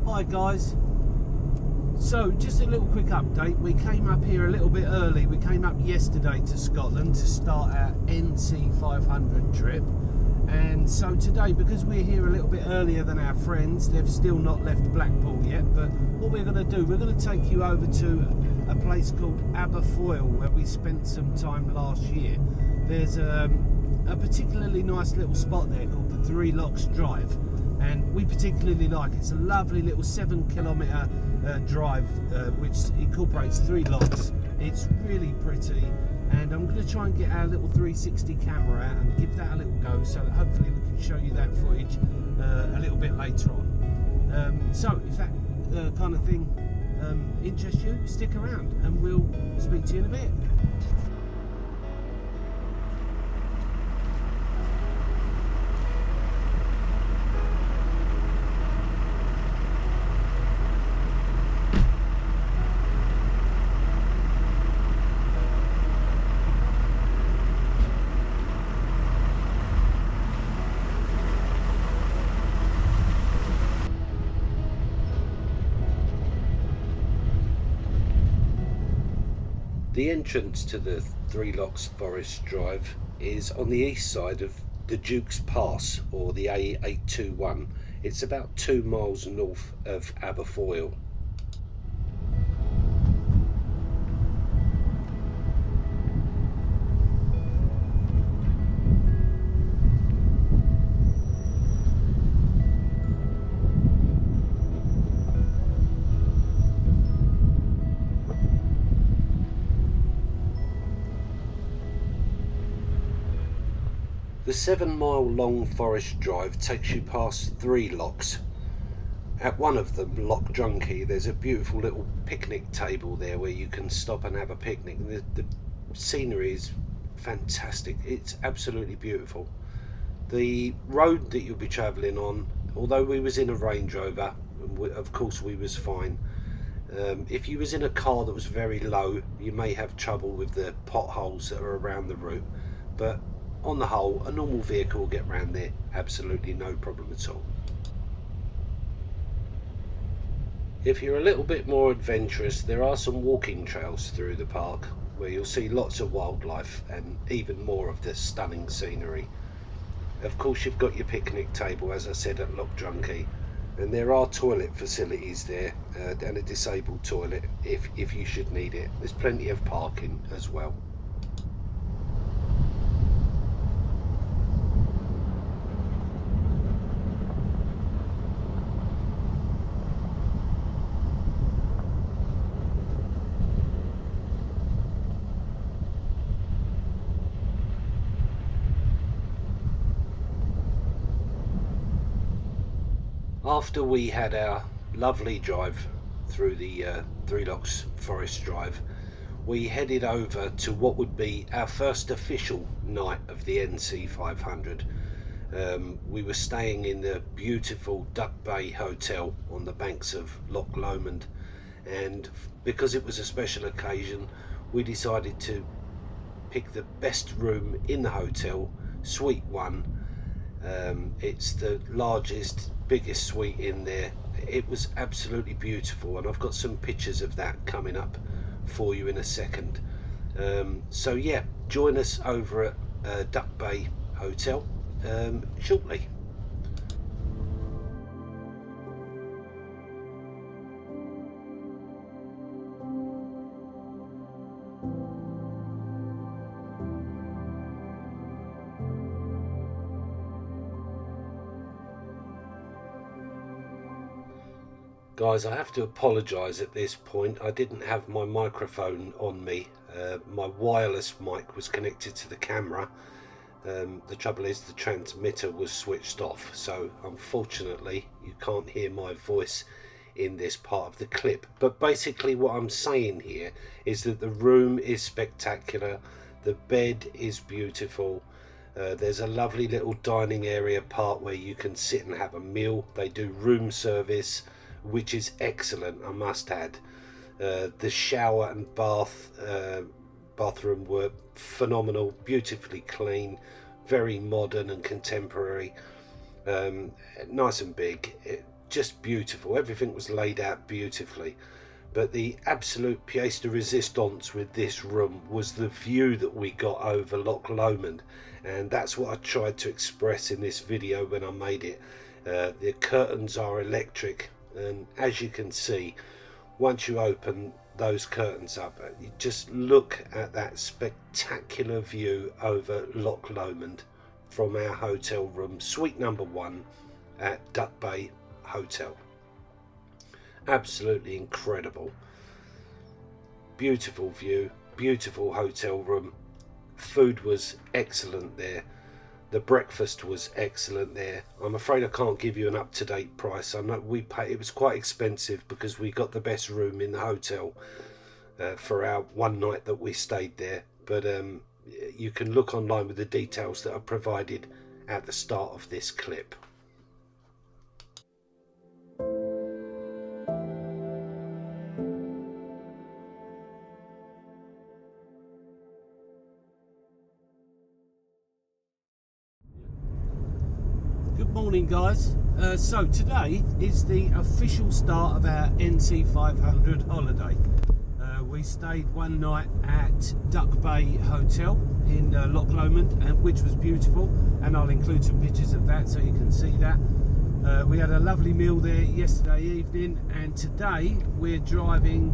Hi guys, so just a little quick update. We came up here a little bit early. We came up yesterday to Scotland to start our NC500 trip, and so today, because we're here a little bit earlier than our friends, they've still not left Blackpool yet, but what we're going to do, we're going to take you over to a place called Aberfoyle where we spent some time last year. There's a particularly nice little spot there called the Three Locks Drive, and we particularly like it. It's a lovely little 7-kilometre drive which incorporates 3 locks. It's really pretty, and I'm going to try and get our little 360 camera out and give that a little go, so that hopefully we can show you that footage a little bit later on. So if that kind of thing interests you, stick around and we'll speak to you in a bit. The entrance to the Three Locks Forest Drive is on the east side of the Duke's Pass, or the A821. It's about 2 miles north of Aberfoyle. The 7-mile long forest drive takes you past 3 locks. At one of them, Loch Drunkey, there's a beautiful little picnic table there where you can stop and have a picnic. The scenery is fantastic. It's absolutely beautiful. The road that you'll be travelling on, although we was in a Range Rover, of course we was fine. If you was in a car that was very low, you may have trouble with the potholes that are around the route, but on the whole, a normal vehicle will get round there absolutely no problem at all. If you're a little bit more adventurous, there are some walking trails through the park where you'll see lots of wildlife and even more of the stunning scenery. Of course, you've got your picnic table, as I said, at Loch Drunkey, and there are toilet facilities there, and a disabled toilet if you should need it. There's plenty of parking as well. After we had our lovely drive through the Three Locks Forest Drive, we headed over to what would be our first official night of the NC500. We were staying in the beautiful Duck Bay Hotel on the banks of Loch Lomond, and because it was a special occasion, we decided to pick the best room in the hotel, Suite 1. It's the largest, biggest suite in there. It was absolutely beautiful, and I've got some pictures of that coming up for you in a second. So yeah, join us over at Duck Bay Hotel shortly. Guys, I have to apologise at this point. I didn't have my microphone on me. My wireless mic was connected to the camera. The trouble is the transmitter was switched off, so unfortunately you can't hear my voice in this part of the clip. But basically what I'm saying here is that the room is spectacular, the bed is beautiful. There's a lovely little dining area part where you can sit and have a meal. They do room service, which is excellent, I must add. The shower and bathroom were phenomenal, beautifully clean, very modern and contemporary, nice and big. just beautiful. Everything was laid out beautifully. But the absolute pièce de résistance with this room was the view that we got over Loch Lomond, and that's what I tried to express in this video when I made it. The curtains are electric, and as you can see, once you open those curtains up, you just look at that spectacular view over Loch Lomond from our hotel room, suite number 1 at Duck Bay Hotel. Absolutely incredible. Beautiful view, beautiful hotel room. Food was excellent there. The breakfast was excellent there. I'm afraid I can't give you an up-to-date price. I know it was quite expensive because we got the best room in the hotel for our one night that we stayed there. But you can look online with the details that are provided at the start of this clip. Good morning, guys. So today is the official start of our NC500 holiday. We stayed one night at Duck Bay Hotel in Loch Lomond, which was beautiful, and I'll include some pictures of that so you can see that. We had a lovely meal there yesterday evening, and today we're driving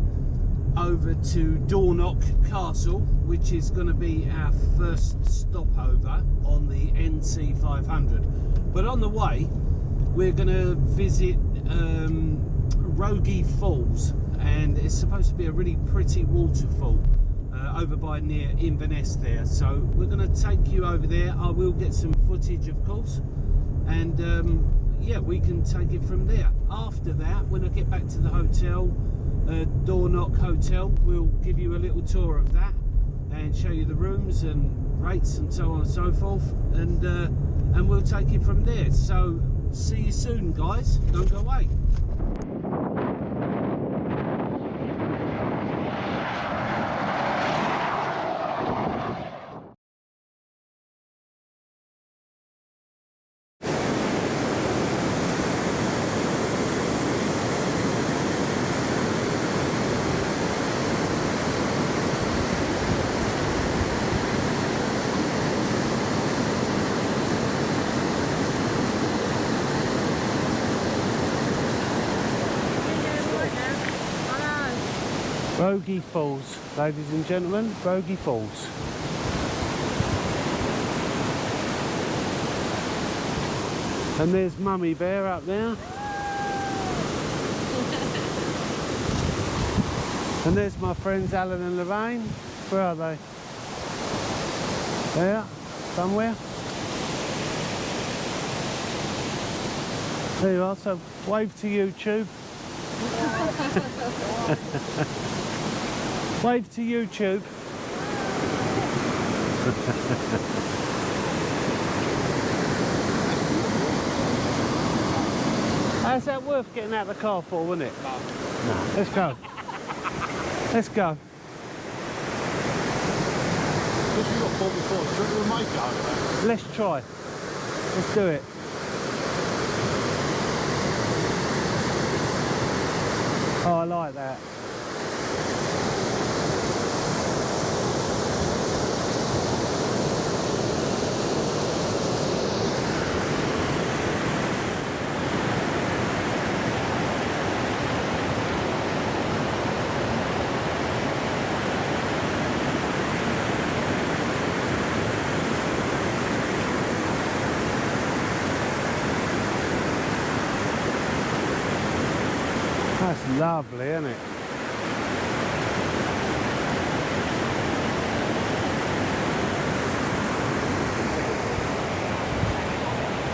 over to Dornoch Castle, which is going to be our first stopover on the NC500. But on the way, we're going to visit Rogie Falls, and it's supposed to be a really pretty waterfall over by near Inverness there. So we're going to take you over there. I will get some footage, of course, and yeah, we can take it from there. After that, when I get back to the hotel, Dornoch Hotel, we'll give you a little tour of that and show you the rooms and rates and so on and so forth, and we'll take it from there. So see you soon, guys. Don't go away. Rogie Falls, ladies and gentlemen, Rogie Falls. And there's Mummy Bear up there. And there's my friends Alan and Lorraine. Where are they? There, somewhere. There you are, so wave to YouTube. Wave to YouTube. How's that worth getting out of the car for, wasn't it? No. Let's go. Let's go. Let's try. Let's do it. Oh, I like that. That's lovely, isn't it?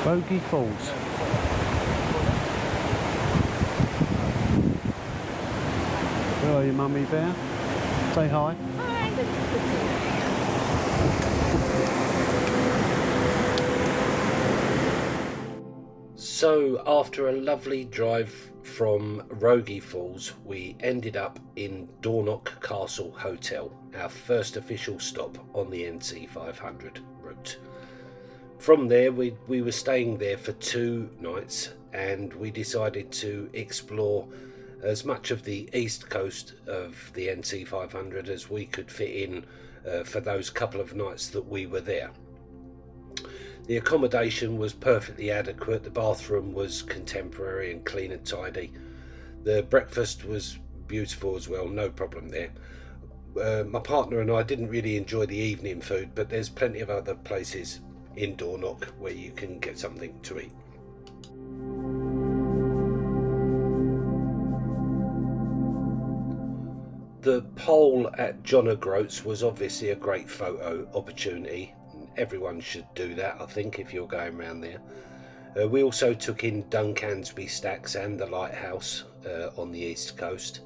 Rogie Falls. Where are you, Mummy Bear? Say hi. So after a lovely drive from Rogie Falls, we ended up in Dornoch Castle Hotel, our first official stop on the NC500 route. From there we were staying there for 2 nights, and we decided to explore as much of the east coast of the NC500 as we could fit in for those couple of nights that we were there. The accommodation was perfectly adequate, the bathroom was contemporary and clean and tidy, the breakfast was beautiful as well, no problem there. My partner and I didn't really enjoy the evening food, but there's plenty of other places in Dornoch where you can get something to eat. The pole at John O'Groats was obviously a great photo opportunity. Everyone should do that, I think, if you're going around there. We also took in Duncansby Stacks and the lighthouse on the east coast.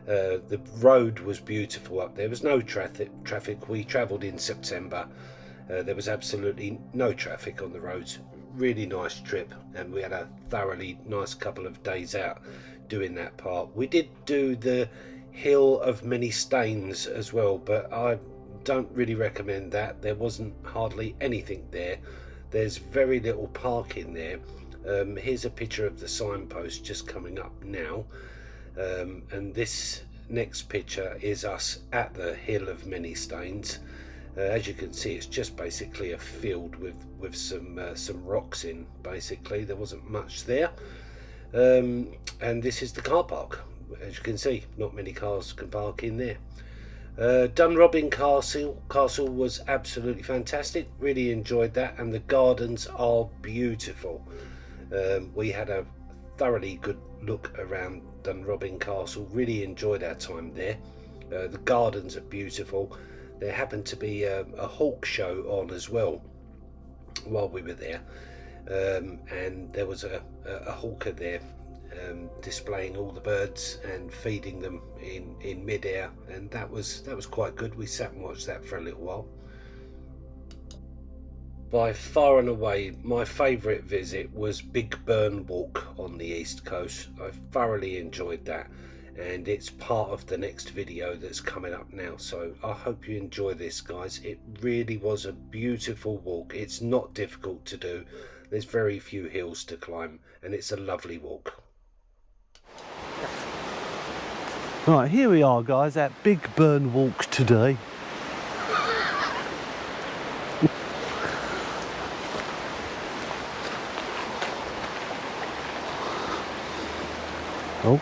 The road was beautiful up there. There was no traffic. We travelled in September. There was absolutely no traffic on the roads. Really nice trip, and we had a thoroughly nice couple of days out doing that part. We did do the Hill of Many Stains as well, but I don't really recommend that. There wasn't hardly anything there. There's very little parking there. Here's a picture of the signpost just coming up now, and this next picture is us at the Hill of Many Stains. As you can see, it's just basically a field with some rocks in. Basically, there wasn't much there, and this is the car park. As you can see, not many cars can park in there. Dunrobin Castle was absolutely fantastic. Really enjoyed that, and the gardens are beautiful. We had a thoroughly good look around Dunrobin Castle. Really enjoyed our time there. The gardens are beautiful. There happened to be a hawk show on as well while we were there, and there was a hawker there displaying all the birds and feeding them in mid-air, and that was quite good. We sat and watched that for a little while. By far and away, my favourite visit was Big Burn Walk on the east coast. I thoroughly enjoyed that, and it's part of the next video that's coming up now, so I hope you enjoy this, guys. It really was a beautiful walk. It's not difficult to do. There's very few hills to climb, and it's a lovely walk. Right, here we are, guys, at Big Burn Walk today. Oh.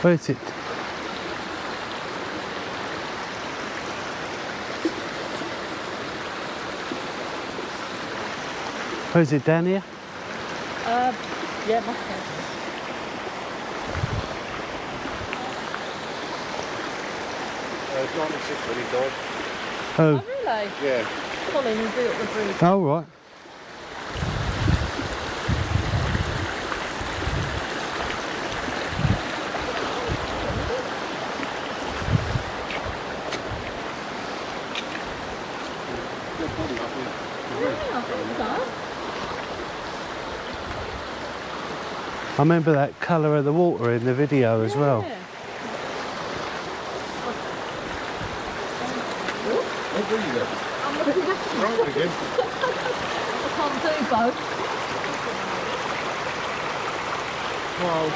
Where is it? Where is it, down here? Yeah, must have. It's 96 when he died. Oh. Oh, really? Yeah. Colin, who built the bridge. Oh, right. I remember that colour of the water in the video as well. Yeah. What were you there? I'm looking at you. Right again. I can't do both. Wow.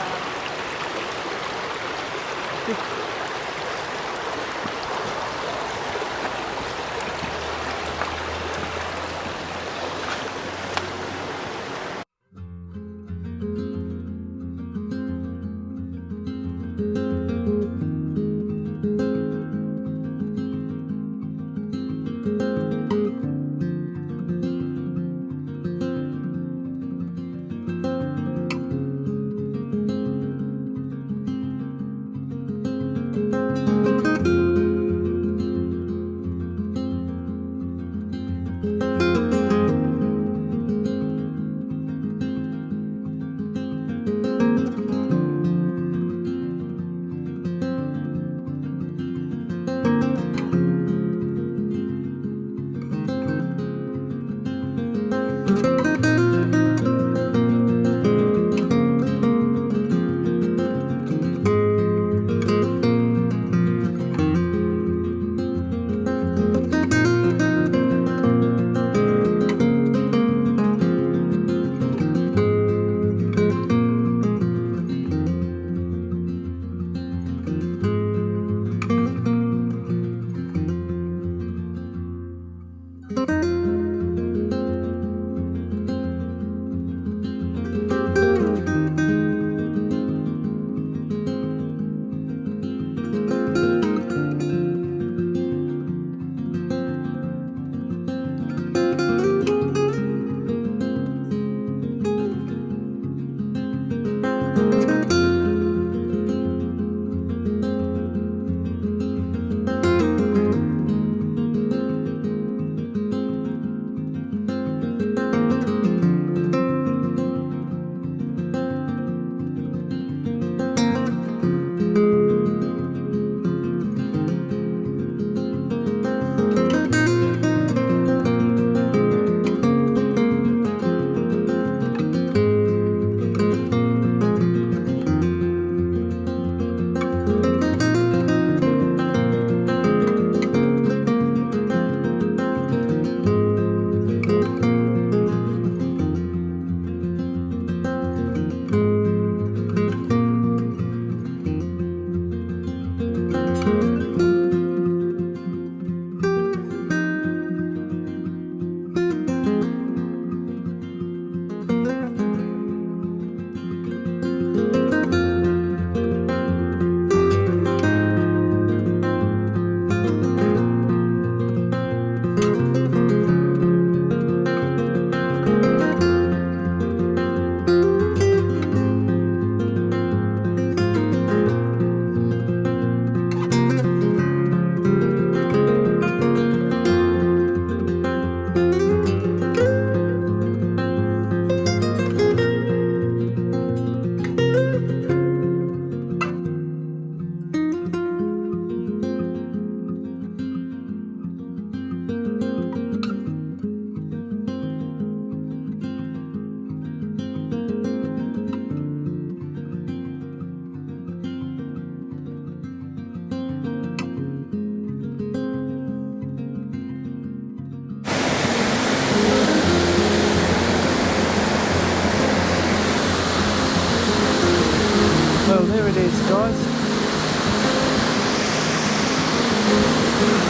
it is, guys.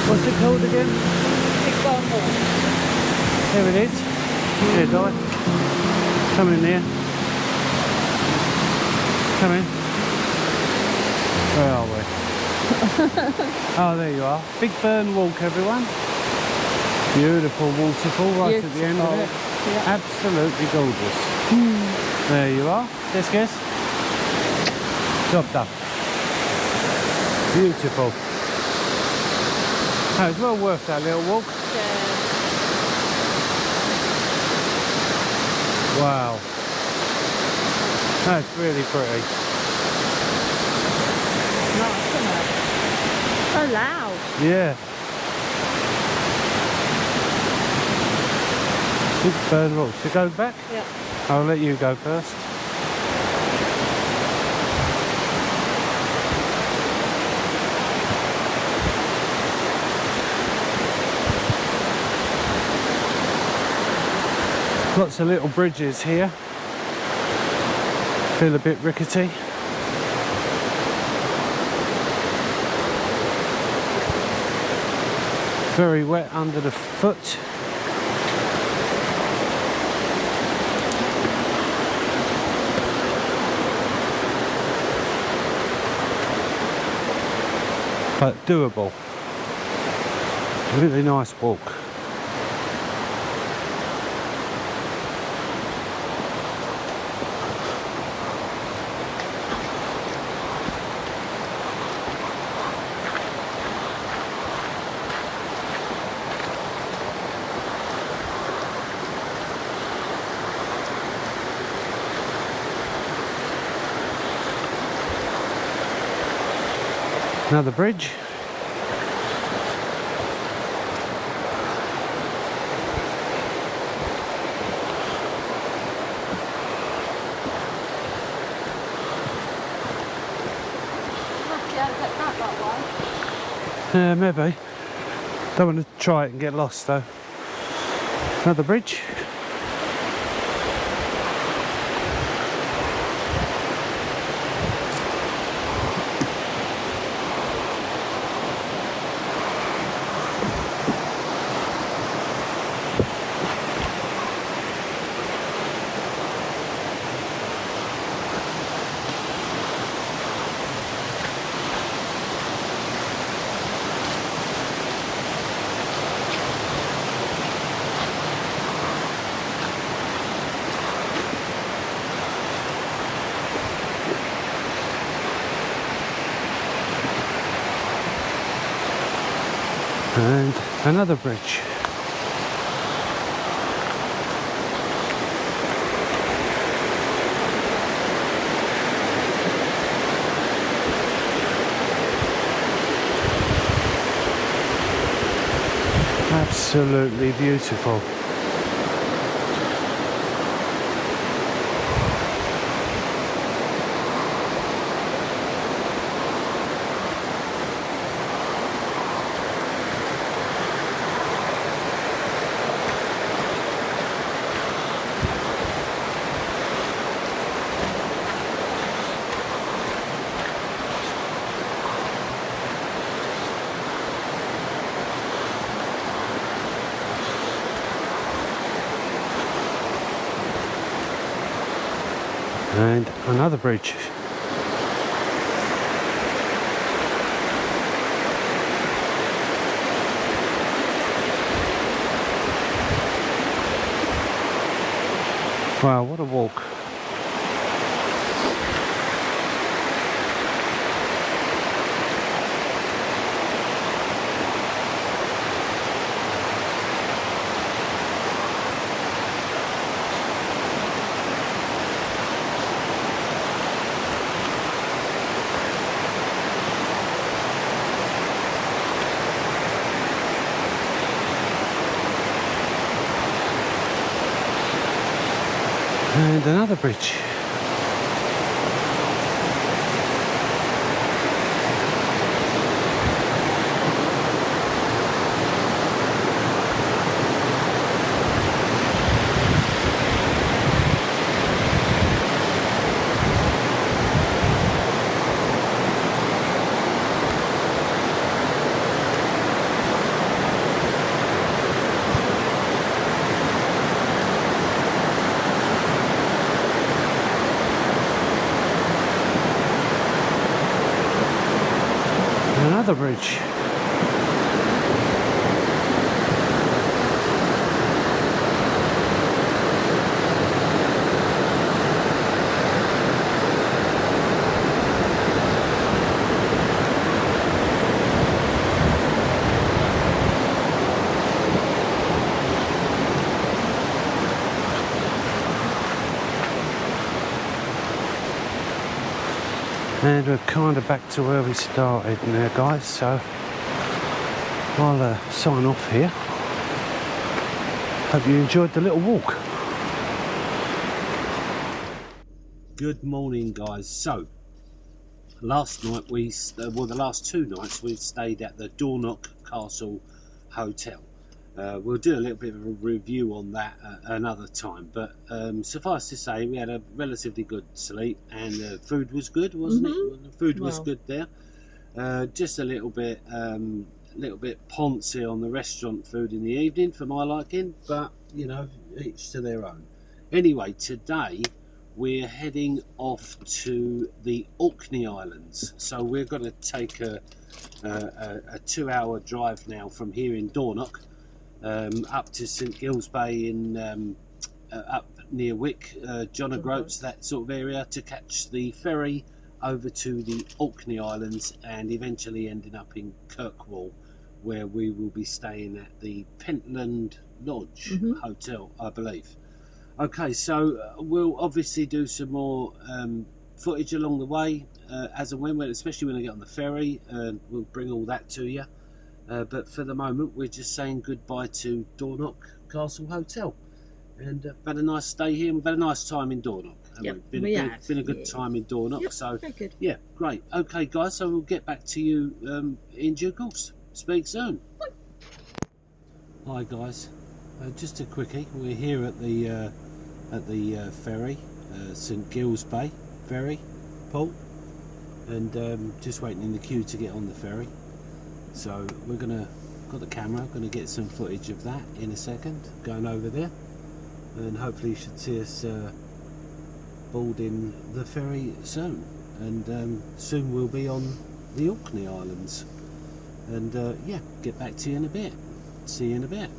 What's it called again? Big Barn Hall. Here it is. Here, Di. Come in here. Come in. Where are we? Oh, there you are. Big Burn Walk, everyone. Beautiful waterfall right at the end of it. Yeah. Absolutely gorgeous. There you are. Let's guess. Job done. Beautiful. Oh, it's well worth that little walk. Yeah. Wow. That's really pretty. Nice, isn't it? So loud. Yeah. Big Burn Walk. So go back? Yeah. I'll let you go first. Lots of little bridges here. Feel a bit rickety. Very wet under the foot. But doable. Really nice walk. Another bridge. Yeah, maybe. Don't want to try it and get lost though. Another bridge. And another bridge. Absolutely beautiful. And another bridge. Wow, what a walk. And another bridge. another bridge. And we're kind of back to where we started now, guys, so I'll sign off here. Hope you enjoyed the little walk. Good morning, guys. So last night well, the last 2 nights we stayed at the Dornoch Castle Hotel. We'll do a little bit of a review on that another time, but suffice to say we had a relatively good sleep, and the food was good, wasn't it? The food was good there. Just a little bit poncy on the restaurant food in the evening for my liking, but you know, each to their own. Anyway, today we're heading off to the Orkney Islands, so we're going to take a 2-hour drive now from here in Dornoch up to St Giles Bay in up near Wick, John O'Groats, that sort of area, to catch the ferry over to the Orkney Islands and eventually ending up in Kirkwall, where we will be staying at the Pentland Lodge Hotel, I believe. Okay, so we'll obviously do some more footage along the way as and when, especially when I get on the ferry. We'll bring all that to you. But for the moment, we're just saying goodbye to Dornoch Castle Hotel. And we've had a nice stay here, and we've had a nice time in Dornoch. Yep, Been a good time in Dornoch. Yep, so very good. yeah, great. Okay, guys, so we'll get back to you in due course. Speak soon. Bye. Hi guys, just a quickie. We're here at the ferry, St Giles Bay ferry, Paul, and just waiting in the queue to get on the ferry. So we're got the camera, gonna get some footage of that in a second, going over there, and hopefully you should see us boarding the ferry soon. And soon we'll be on the Orkney Islands. And yeah, get back to you in a bit. See you in a bit.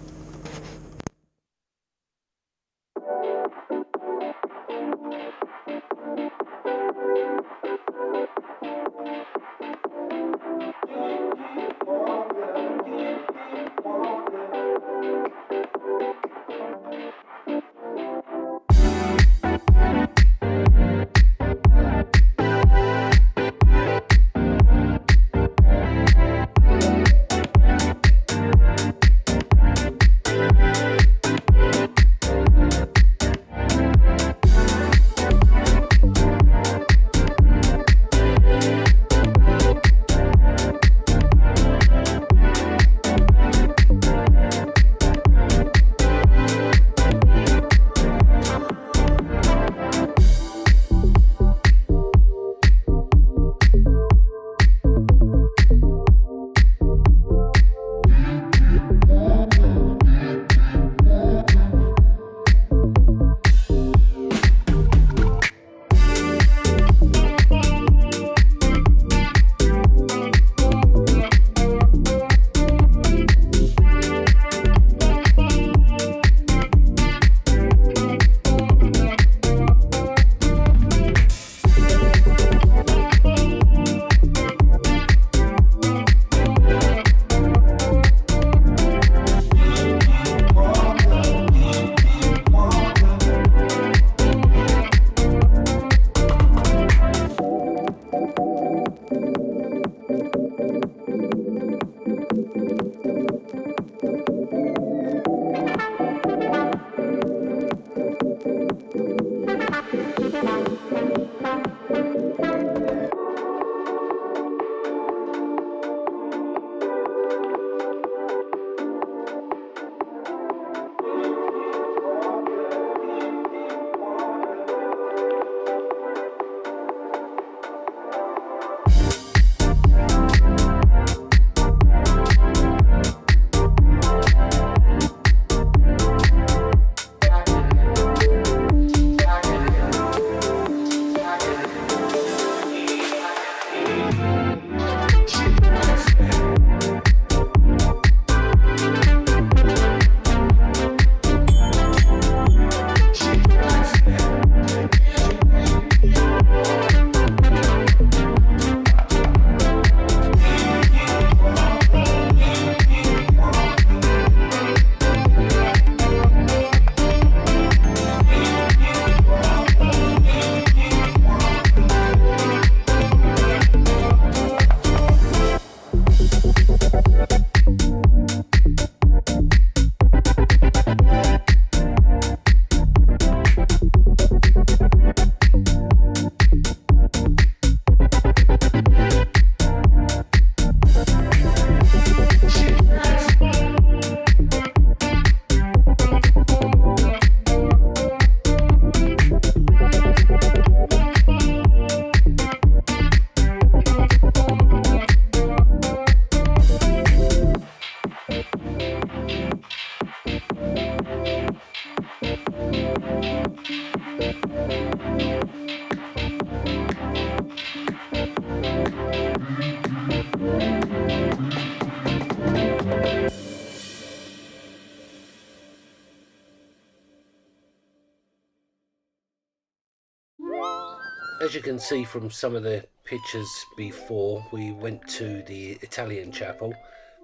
As you can see from some of the pictures before, we went to the Italian chapel,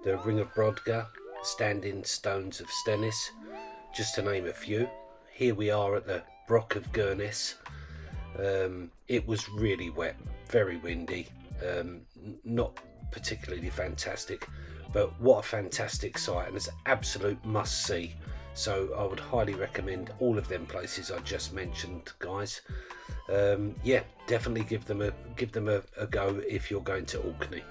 the Ring of Brodgar, Standing Stones of Stennis, just to name a few. Here we are at the Brock of Gurness. It was really wet, very windy, not particularly fantastic, but what a fantastic sight, and it's an absolute must see. So I would highly recommend all of them places I just mentioned, guys. Yeah, definitely give them a go if you're going to Orkney.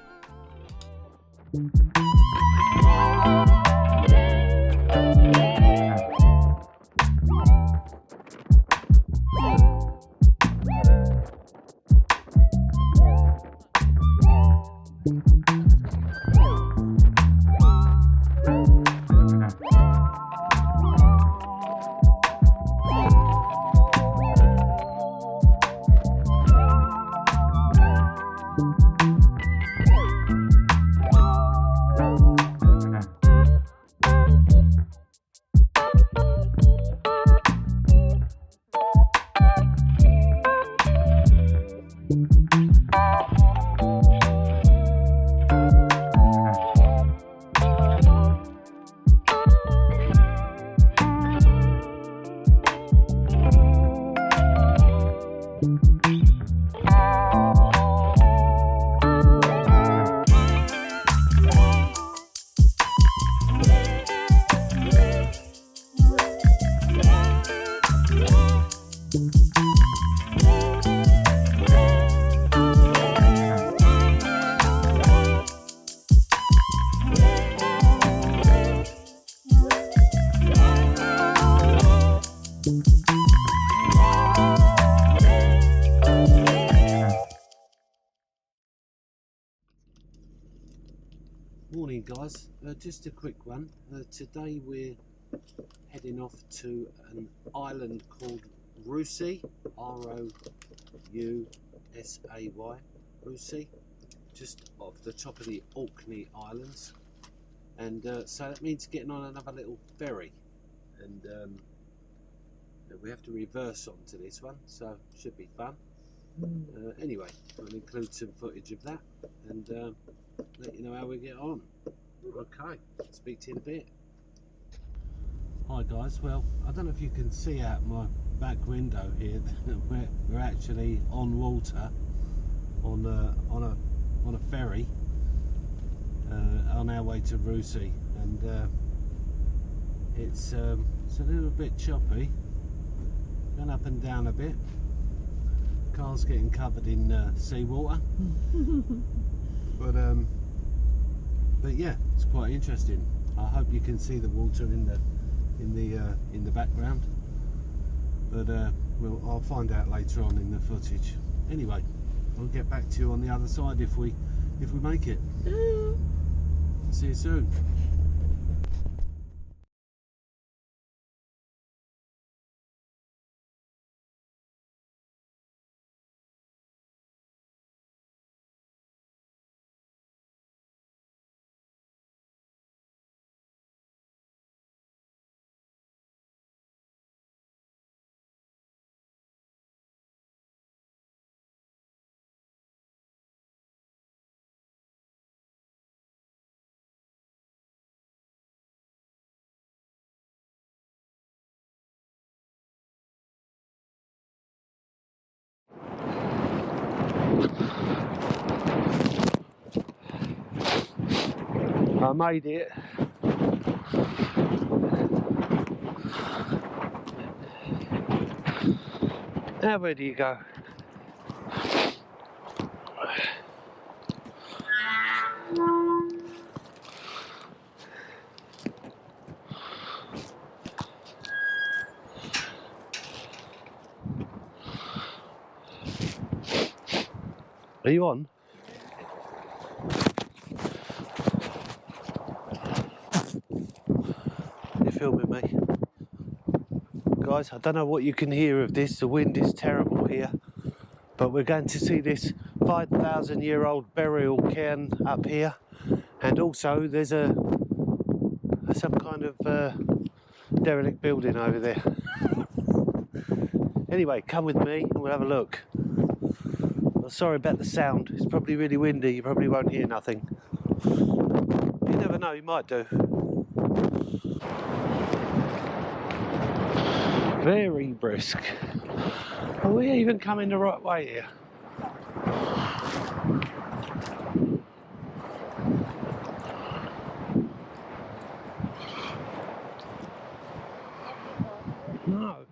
Morning guys, just a quick one. Today we're heading off to an island called Rousay, R-O-U-S-A-Y, Rousay, just off the top of the Orkney Islands, and so that means getting on another little ferry, and we have to reverse onto this one, so should be fun. Anyway, I'll include some footage of that and let you know how we get on. Okay, speak to you in a bit. Hi guys, well, I don't know if you can see out my back window here that we're actually on water, on a ferry, on our way to Rousay, and it's a little bit choppy, going up and down a bit. Car's getting covered in seawater, but yeah, it's quite interesting. I hope you can see the water in the background, but I'll find out later on in the footage. Anyway, I'll get back to you on the other side if we make it. See you soon. I made it. Now where do you go? Are you on? You're filming me. Guys, I don't know what you can hear of this, the wind is terrible here, but we're going to see this 5,000-year-old burial cairn up here, and also there's some kind of derelict building over there. Anyway, come with me and we'll have a look. sorry about the sound. It's probably really windy. You probably won't hear nothing. You never know, you might do. Very brisk. Are we even coming the right way here? No.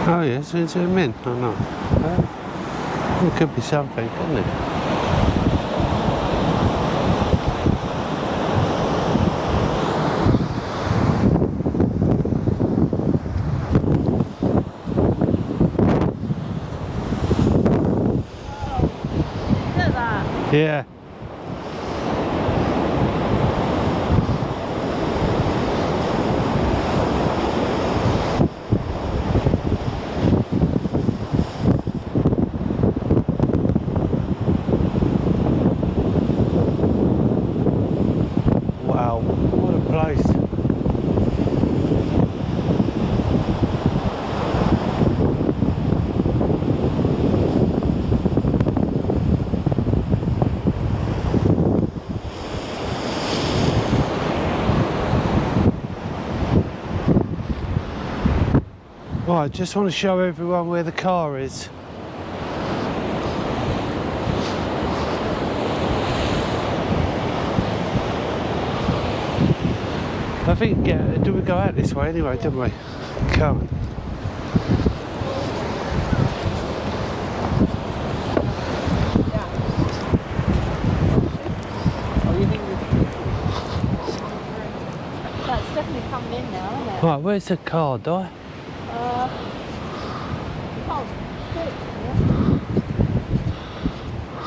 Oh yes, it's a mint or not? It could be something, couldn't it? Look at that. Yeah. Wow, what a place. Right, I just want to show everyone where the car is. I think, yeah, did we go out this way anyway, didn't we? Come on. That's definitely coming in now, isn't it? Right, where's the car, Di? Oh, shit.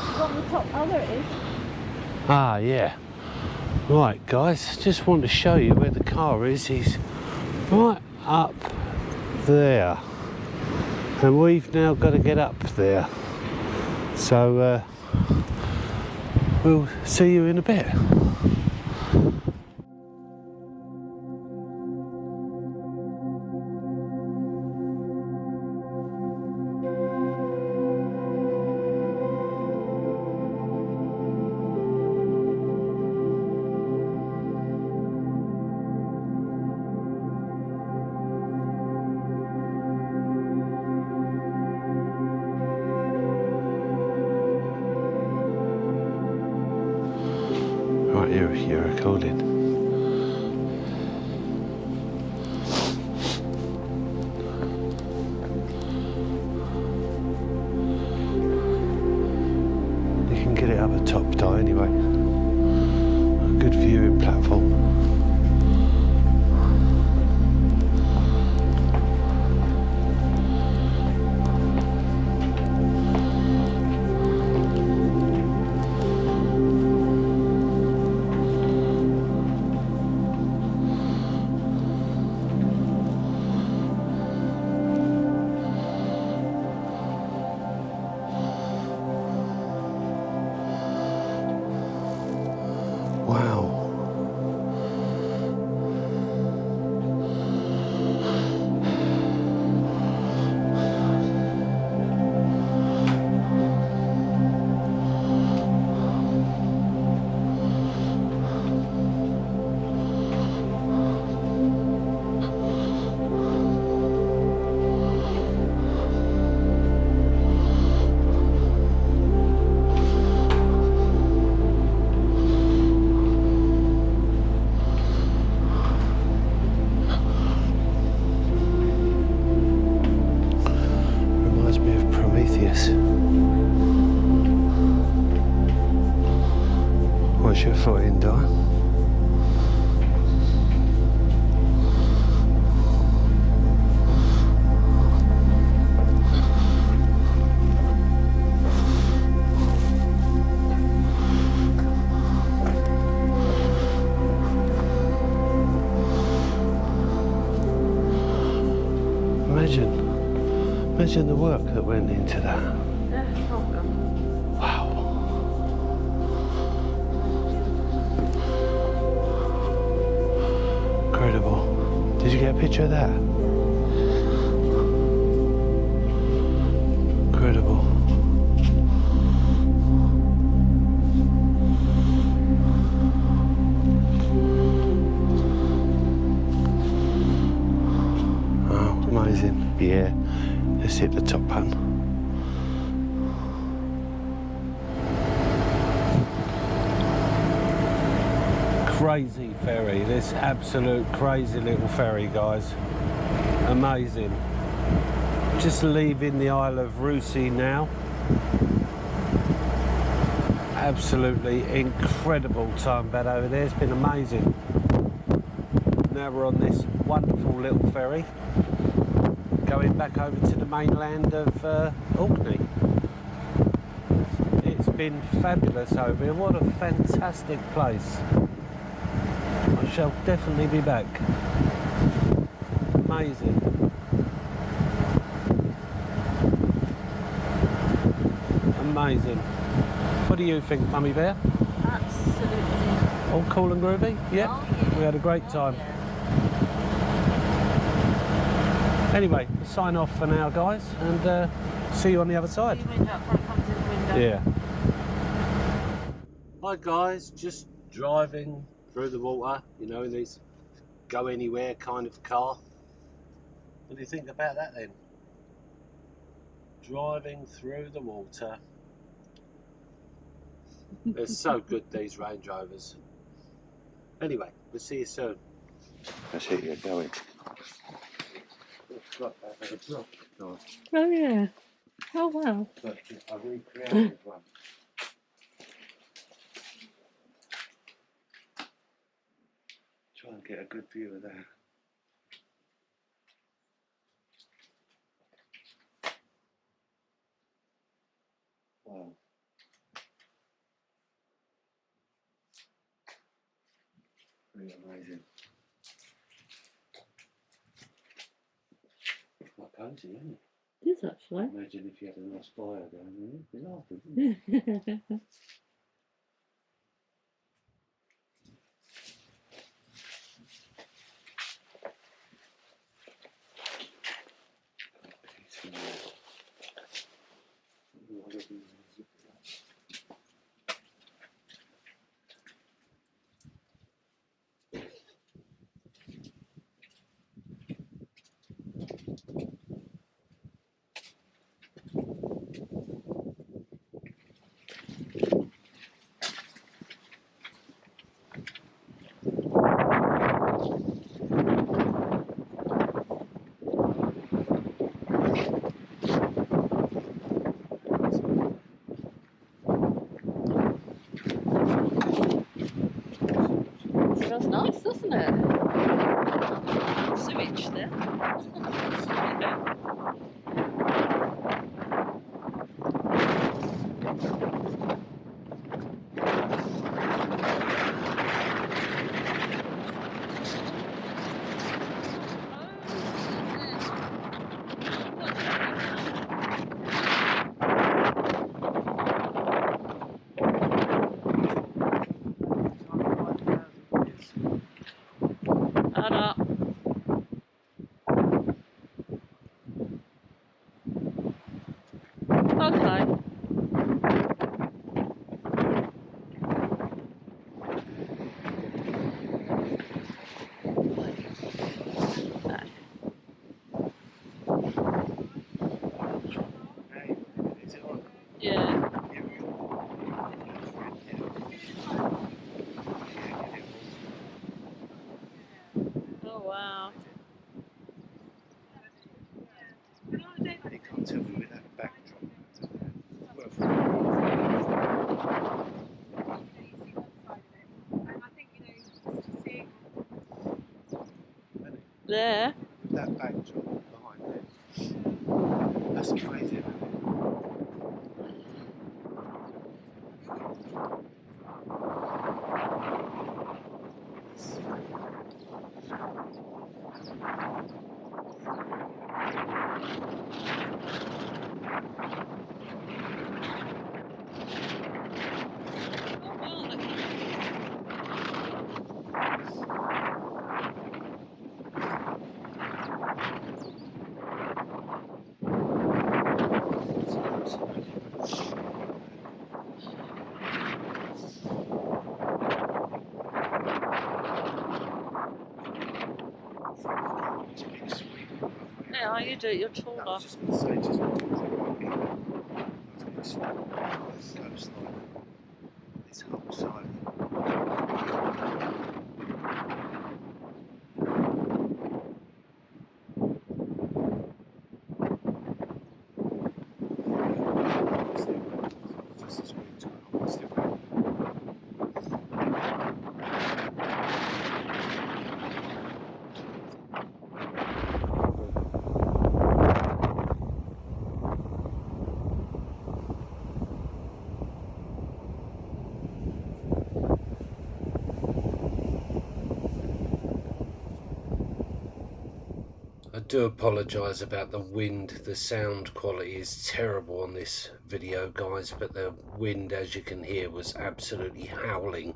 It's on the top. Oh, there it is. Ah, yeah. Right, guys, just want to show you where the car is. He's right up there. And we've now got to get up there. So, we'll see you in a bit. Right, you're recording. You can get it up the top, Di, anyway. A good viewing platform. Wow. What's your foot in, Di? Imagine the work that went into that. Wow. Incredible. Did you get a picture of that? Incredible. Oh, amazing. Yeah. Let's hit the top button. Crazy ferry, this absolute crazy little ferry, guys. Amazing. Just leaving the Isle of Russie now. Absolutely incredible time bed over there. It's been amazing. Now we're on this wonderful little ferry going back over to the mainland of Orkney. It's been fabulous over here. What a fantastic place. I shall definitely be back. Amazing. Amazing. What do you think, Mummy Bear? Absolutely. All cool and groovy? Yeah? Oh, yeah. We had a great time. Yeah. Anyway, we'll sign off for now, guys, and see you on the other side. See you window up front comes in the window. Yeah. Hi guys, just driving through the water, you know, in this go anywhere kind of car. What do you think about that then? Driving through the water. They're so good, these Range Rovers. Anyway, we'll see you soon. That's it, you're going. Oh yeah. Oh wow. But I recreated one. Try and get a good view of that. Wow. Pretty amazing. It's quite cozy, isn't it? It is actually. Imagine if you had a nice fire down there, you'd be laughing, wouldn't you? Smells nice, doesn't it? Sewage there. Add up. Okay. Yeah. Oh wow. You can't tell me with that backdrop. There. With that backdrop behind it, that's amazing. Yeah, you do it, you're I taller. was just going to say, just right coastline, this whole side. do apologise about the wind. The sound quality is terrible on this video, guys, but the wind, as you can hear, was absolutely howling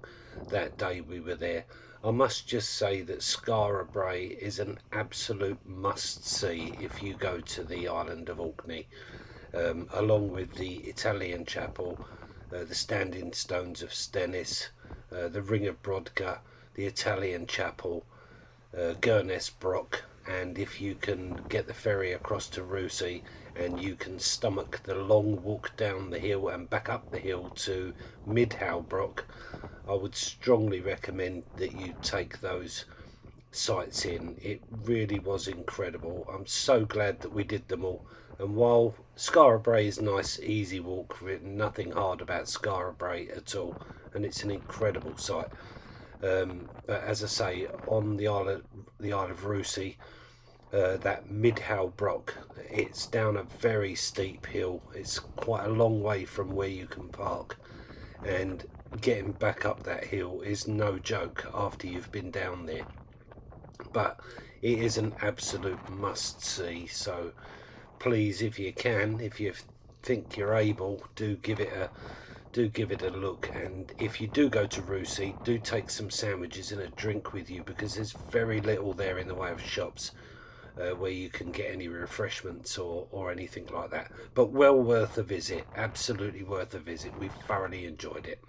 that day we were there. I must just say that Skara Brae is an absolute must-see if you go to the island of Orkney, along with the Italian chapel, the standing stones of Stennis, the Ring of Brodka, the Italian chapel, Gurness Brock, and if you can get the ferry across to Rusey and you can stomach the long walk down the hill and back up the hill to Midhowbrook, I would strongly recommend that you take those sites in. It really was incredible. I'm so glad that we did them all. And while Skara Brae is nice, easy walk, nothing hard about Skara Brae at all, and it's an incredible site. But as I say, on the Isle of Rusey, that Midhowbrook, it's down a very steep hill. It's quite a long way from where you can park, and getting back up that hill is no joke after you've been down there. But it is an absolute must-see. So please, if you can, if you think you're able, do give it a look. And if you do go to Rusey, do take some sandwiches and a drink with you, because there's very little there in the way of shops where you can get any refreshments or anything like that. But well worth a visit, absolutely worth a visit. We thoroughly enjoyed it.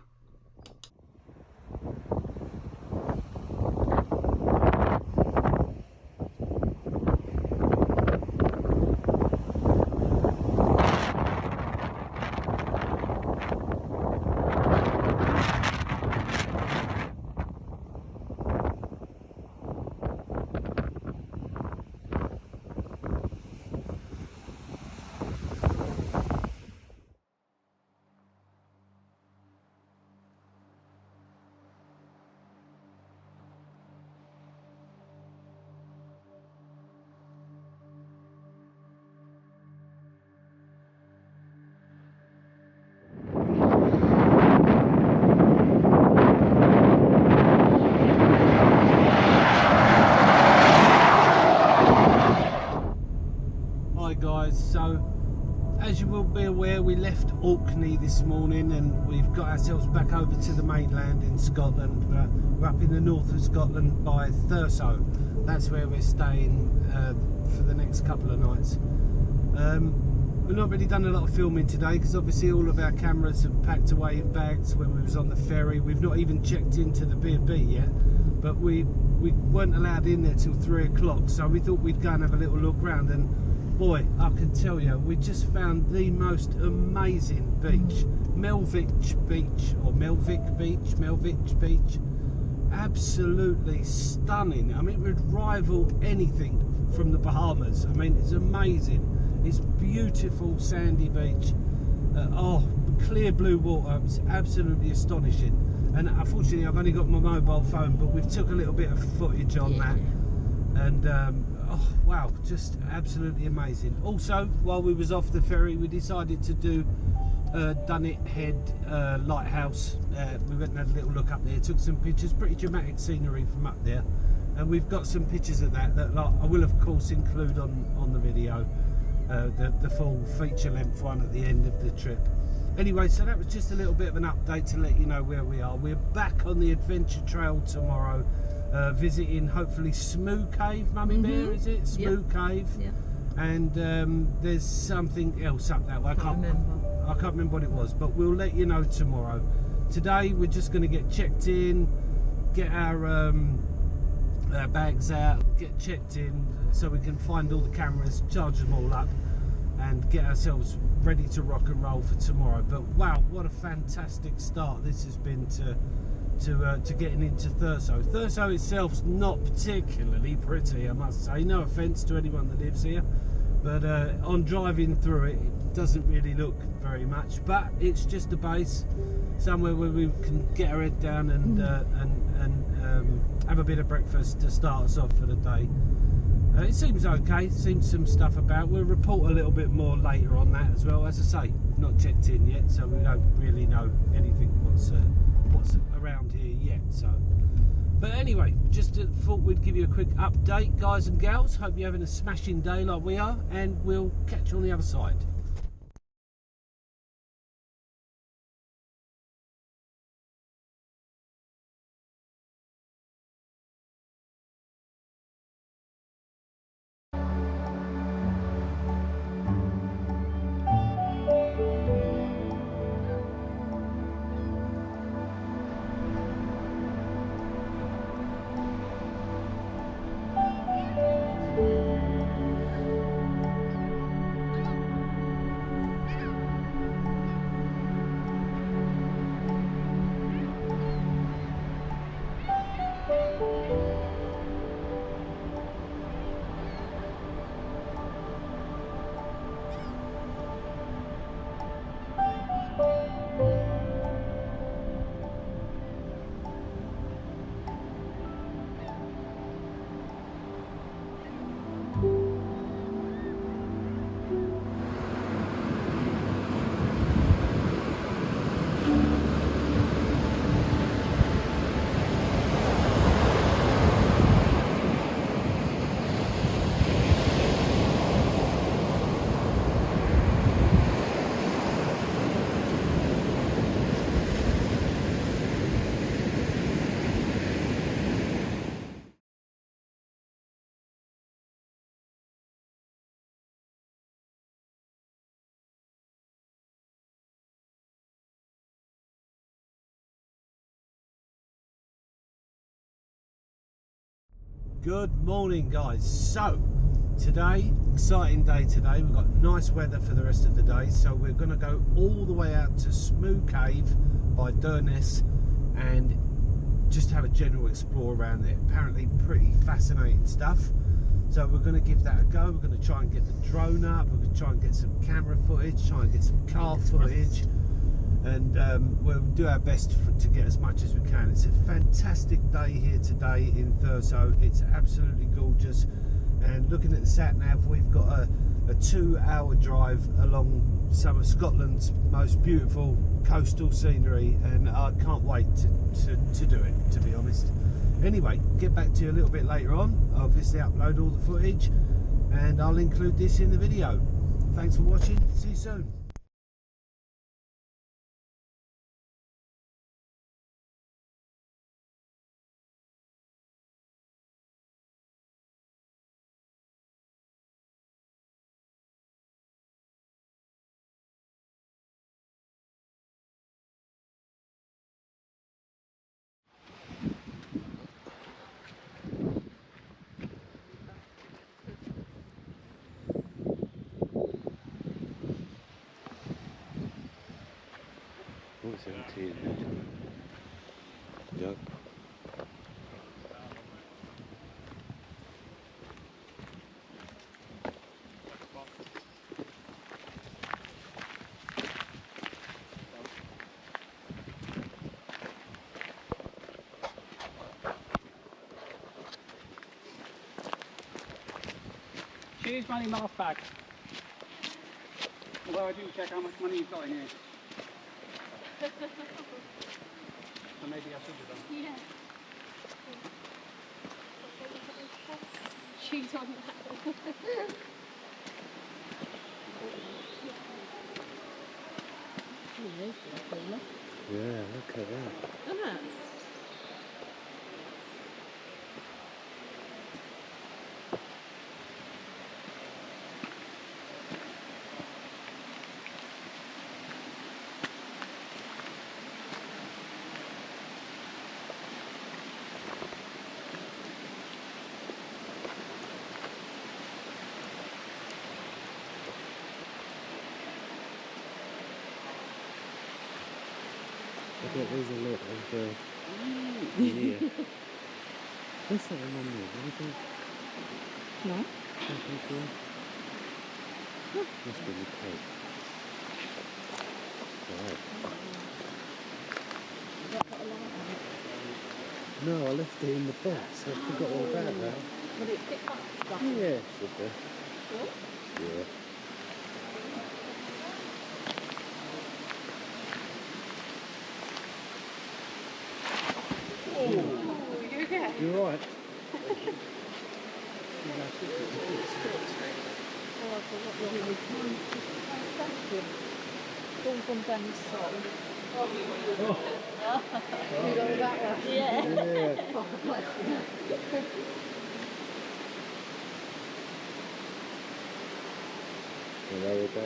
So as you will be aware, we left Orkney this morning and we've got ourselves back over to the mainland in Scotland. We're up in the north of Scotland by Thurso. That's where we're staying for the next couple of nights. We've not really done a lot of filming today because obviously all of our cameras have packed away in bags when we was on the ferry. We've not even checked into the B&B yet, but we weren't allowed in there till 3 o'clock, so we thought we'd go and have a little look round. And boy, I can tell you, we just found the most amazing beach. Melvick Beach. Absolutely stunning. I mean, it would rival anything from the Bahamas. I mean, it's amazing. It's beautiful sandy beach. Clear blue water. It's absolutely astonishing. And unfortunately, I've only got my mobile phone, but we've took a little bit of footage on that. And oh wow, just absolutely amazing. Also, while we was off the ferry, we decided to do Dunnet Head Lighthouse. We went and had a little look up there, took some pictures, pretty dramatic scenery from up there, and we've got some pictures of that I will of course include on the video, the full feature length one at the end of the trip. Anyway, so that was just a little bit of an update to let you know where we are. We're back on the adventure trail tomorrow, visiting hopefully Smoo Cave, Mummy Bear, is it? Smoo Cave. Yeah. And there's something else up that way. I can't remember what it was, but we'll let you know tomorrow. Today we're just going to get checked in, get our bags out, get checked in so we can find all the cameras, charge them all up, and get ourselves ready to rock and roll for tomorrow. But wow, what a fantastic start this has been to getting into Thurso. Thurso itself's not particularly pretty, I must say. No offence to anyone that lives here, but on driving through it, it doesn't really look very much. But it's just a base, somewhere where we can get our head down and have a bit of breakfast to start us off for the day. It seems okay, seems some stuff about. We'll report a little bit more later on that as well. As I say, not checked in yet, so we don't really know anything what's around here yet. So, But anyway, just thought we'd give you a quick update, guys and gals. Hope you're having a smashing day like we are, and we'll catch you on the other side. Good morning, guys. So today, exciting day today. We've got nice weather for the rest of the day, so we're going to go all the way out to Smoo Cave by Durness and just have a general explore around there. Apparently pretty fascinating stuff, so we're going to give that a go. We're going to try and get the drone up, we're going to try and get some camera footage, try and get some car footage, and we'll do our best to get as much as we can. It's a fantastic day here today in Thurso. It's absolutely gorgeous, and looking at the sat nav, we've got a 2-hour drive along some of Scotland's most beautiful coastal scenery, and I can't wait to do it, to be honest. Anyway, get back to you a little bit later on. I'll obviously upload all the footage and I'll include this in the video. Thanks for watching, see you soon. Oh, 17. Yep. Choose money mask bag. Although I didn't check how much money you've got in here. So maybe I should have done. Yeah. She's on that. Yeah, look at that. Isn't it? I bet there's a lot of yeah. What's that one there? What do you think? No. Something cool? Must be the coat. Right. No, I left it in the box. I forgot all about that. Will it pick up stuff? Yeah, should be. Sure. Yeah. Oh, you okay? You're right. Oh, I forgot what it was. Thank you. It's all gone down his sock. You go that way? Yeah. Yeah. Oh, bless you. There we go.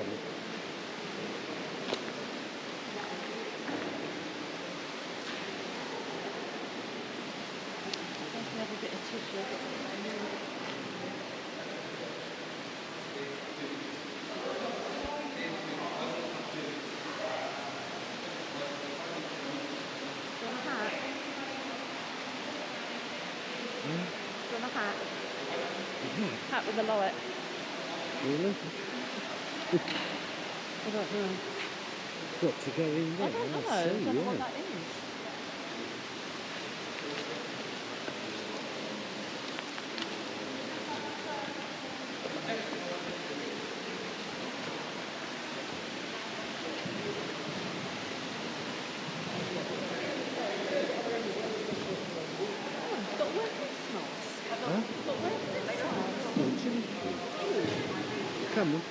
Have a bit of tissue. Do you want a hat? Hat with a light. Really? I don't know. Got to go in there. I don't know. See, I don't know yeah. what that is. Huh? Come on.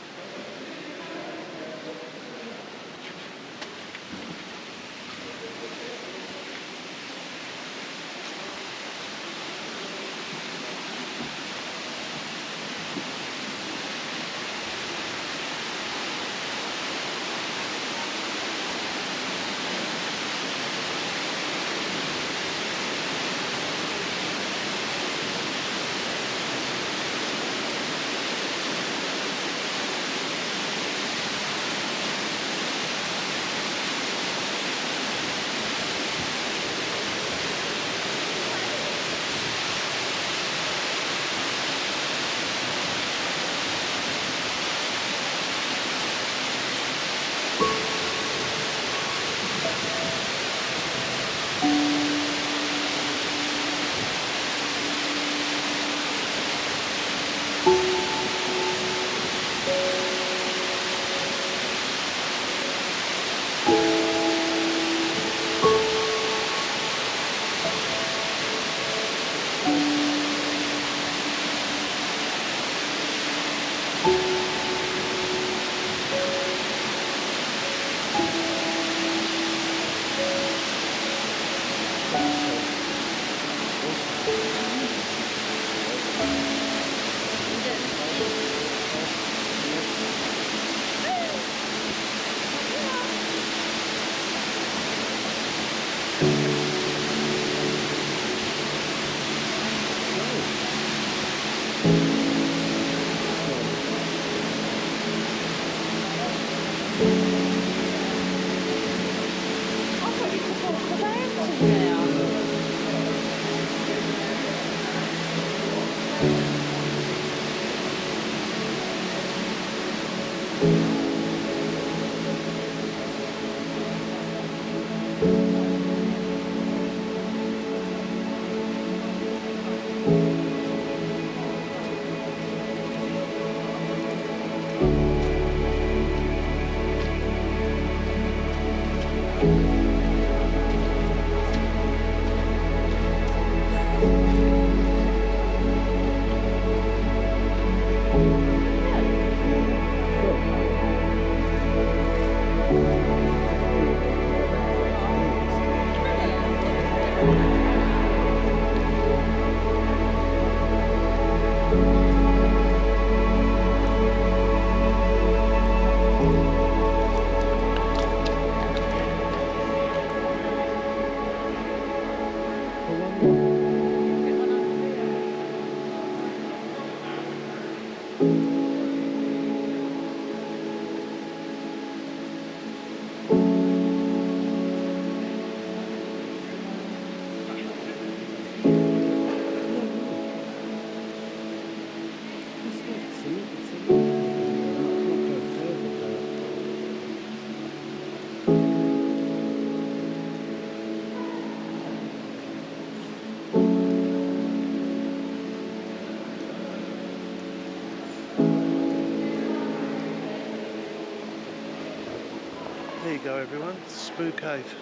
There you go everyone, Spook Cave.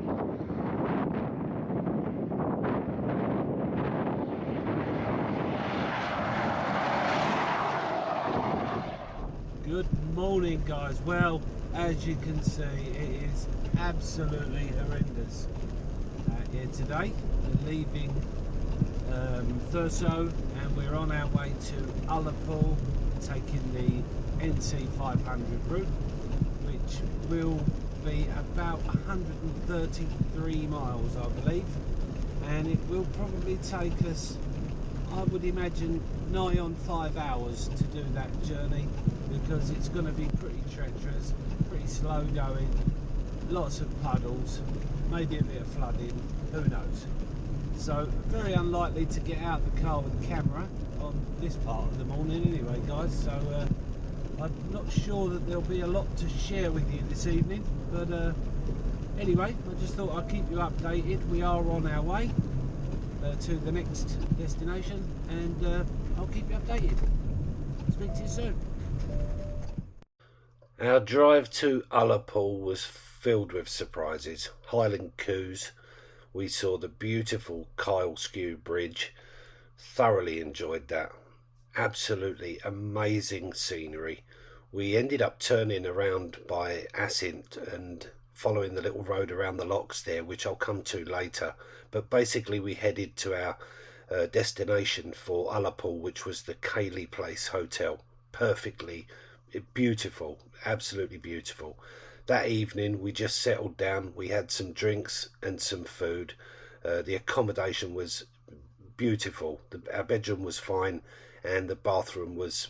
Good morning, guys. Well, as you can see, it is absolutely horrendous here today. We're leaving Thurso and we're on our way to Ullapool, taking the NC500 route, which will be about 133 miles, I believe, and it will probably take us, I would imagine, nigh on 5 hours to do that journey, because it's going to be pretty treacherous, pretty slow going, lots of puddles, maybe a bit of flooding, who knows. So very unlikely to get out the car with camera on this part of the morning anyway, guys, so I'm not sure that there'll be a lot to share with you this evening, but anyway, I just thought I'd keep you updated. We are on our way to the next destination, and I'll keep you updated. Speak to you soon. Our drive to Ullapool was filled with surprises. Highland Coos, we saw the beautiful Kyle Skew Bridge, thoroughly enjoyed that. Absolutely amazing scenery. We ended up turning around by Assynt and following the little road around the locks there, which I'll come to later. But basically we headed to our destination for Ullapool, which was the Cayley Place Hotel. Perfectly beautiful, absolutely beautiful. That evening we just settled down, we had some drinks and some food. The accommodation was beautiful, our bedroom was fine, and the bathroom was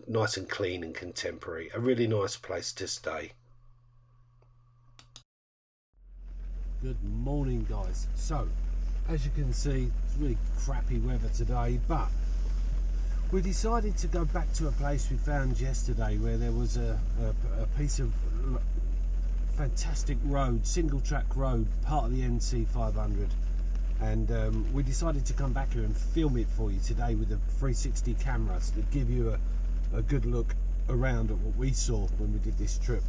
nice and clean and contemporary. A really nice place to stay. Good morning, guys. So as you can see, it's really crappy weather today, but we decided to go back to a place we found yesterday where there was a piece of fantastic road, single track road, part of the NC500, and we decided to come back here and film it for you today with a 360 camera to give you a good look around at what we saw when we did this trip.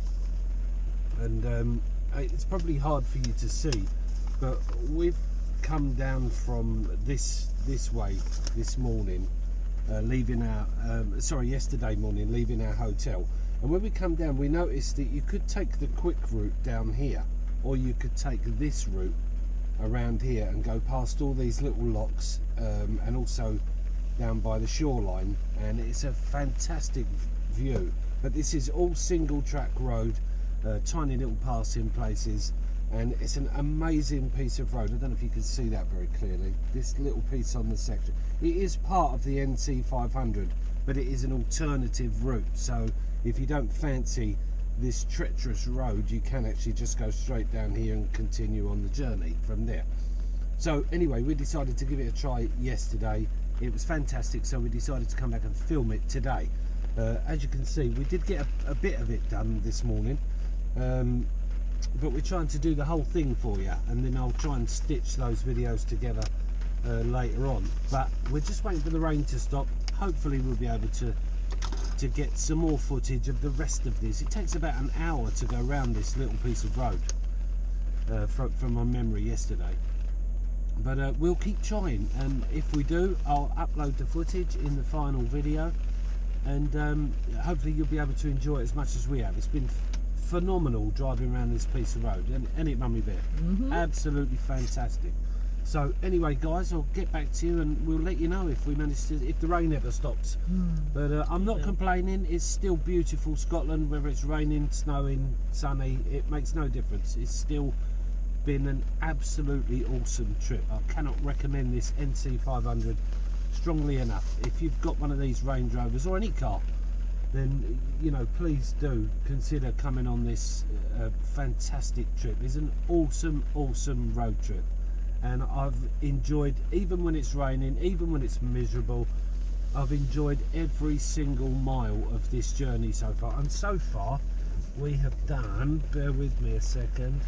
And it's probably hard for you to see, but we've come down from this way this morning, leaving our yesterday morning, leaving our hotel, and when we come down we noticed that you could take the quick route down here, or you could take this route around here and go past all these little locks, and also down by the shoreline, and it's a fantastic view. But this is all single track road, tiny little passing places, and it's an amazing piece of road. I don't know if you can see that very clearly, this little piece on the section. It is part of the NC500, but it is an alternative route, so if you don't fancy this treacherous road, you can actually just go straight down here and continue on the journey from there. So anyway, we decided to give it a try yesterday. It was fantastic, so we decided to come back and film it today. As you can see, we did get a bit of it done this morning, but we're trying to do the whole thing for you, and then I'll try and stitch those videos together later on. But we're just waiting for the rain to stop. Hopefully we'll be able to get some more footage of the rest of this. It takes about an hour to go around this little piece of road, from my memory yesterday, but we'll keep trying, and if we do, I'll upload the footage in the final video, and hopefully you'll be able to enjoy it as much as we have. It's been phenomenal driving around this piece of road, and it, Mummy Bear? Absolutely fantastic. So anyway, guys, I'll get back to you and we'll let you know if we manage to, if the rain ever stops. But I'm not complaining. It's still beautiful Scotland, whether it's raining, snowing, sunny, it makes no difference. It's still been an absolutely awesome trip. I cannot recommend this NC500 strongly enough. If you've got one of these Range Rovers or any car, then please do consider coming on this fantastic trip. It's an awesome road trip, and I've enjoyed, even when it's raining, even when it's miserable, I've enjoyed every single mile of this journey so far. And so far we have done, bear with me a second,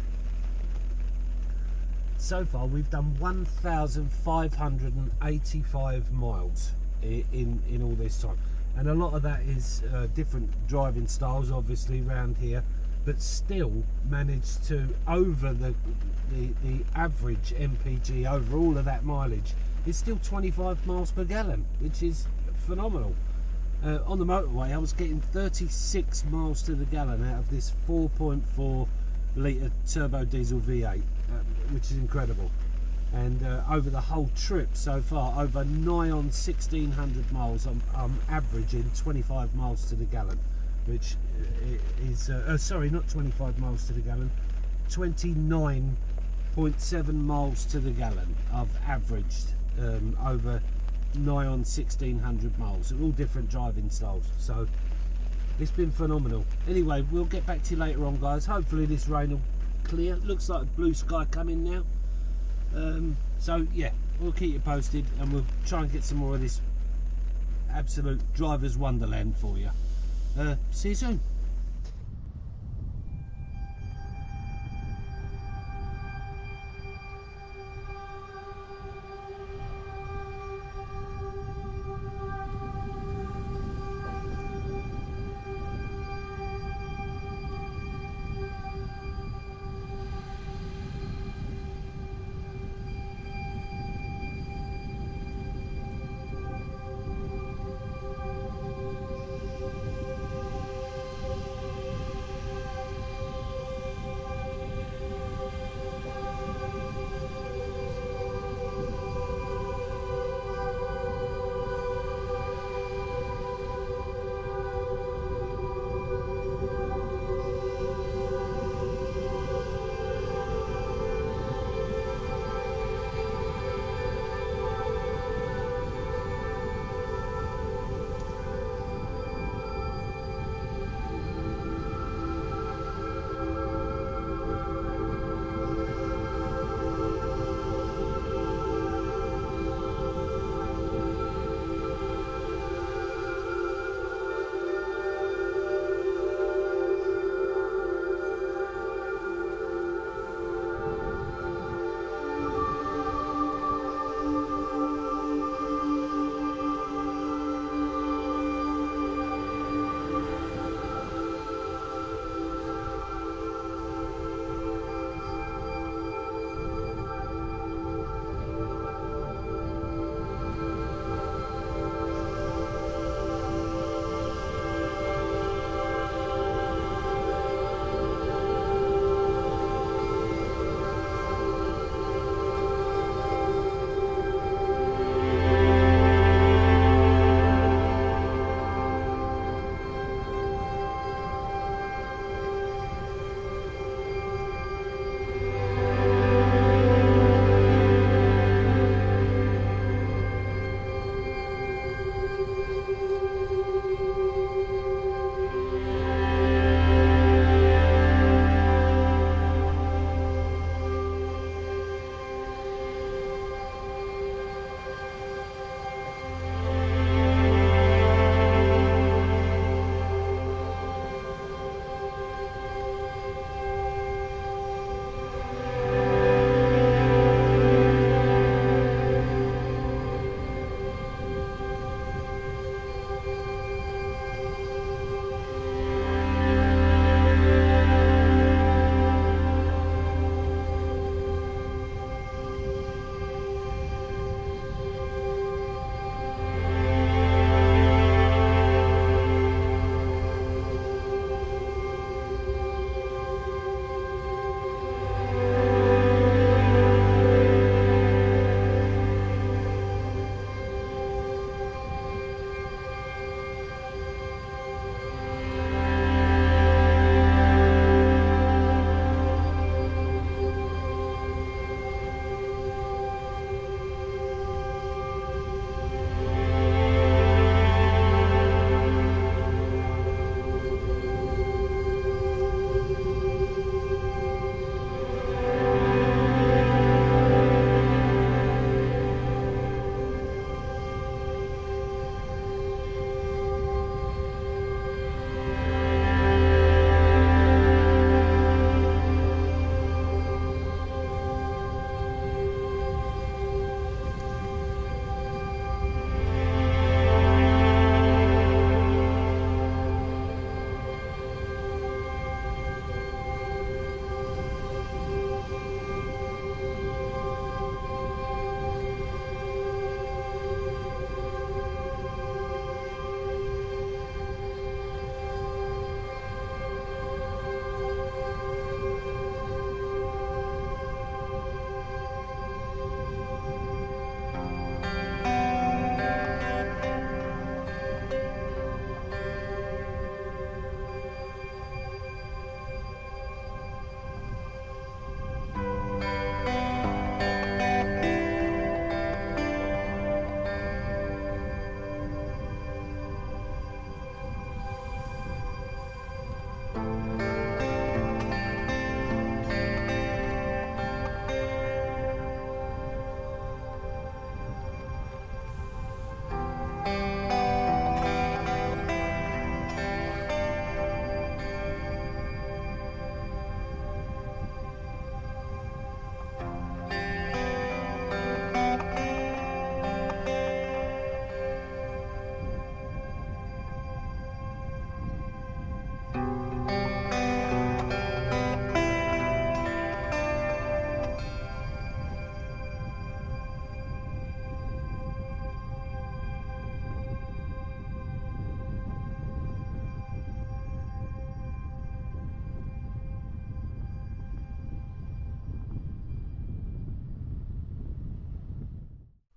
so far we've done 1,585 miles in all this time, and a lot of that is different driving styles obviously around here. but still managed to, over the average MPG over all of that mileage, it's still 25 miles per gallon, which is phenomenal. On the motorway I was getting 36 miles to the gallon out of this 4.4 litre turbo diesel V8, which is incredible. And over the whole trip so far, over nigh on 1600 miles, I'm averaging 25 miles to the gallon, which is sorry, not 25 miles to the gallon, 29.7 miles to the gallon I've averaged over nigh on 1600 miles. All different driving styles, so it's been phenomenal. Anyway, we'll get back to you later on, guys. Hopefully this rain will clear. Looks like a blue sky coming now. So yeah, we'll keep you posted, and we'll try and get some more of this absolute driver's wonderland for you. See you soon.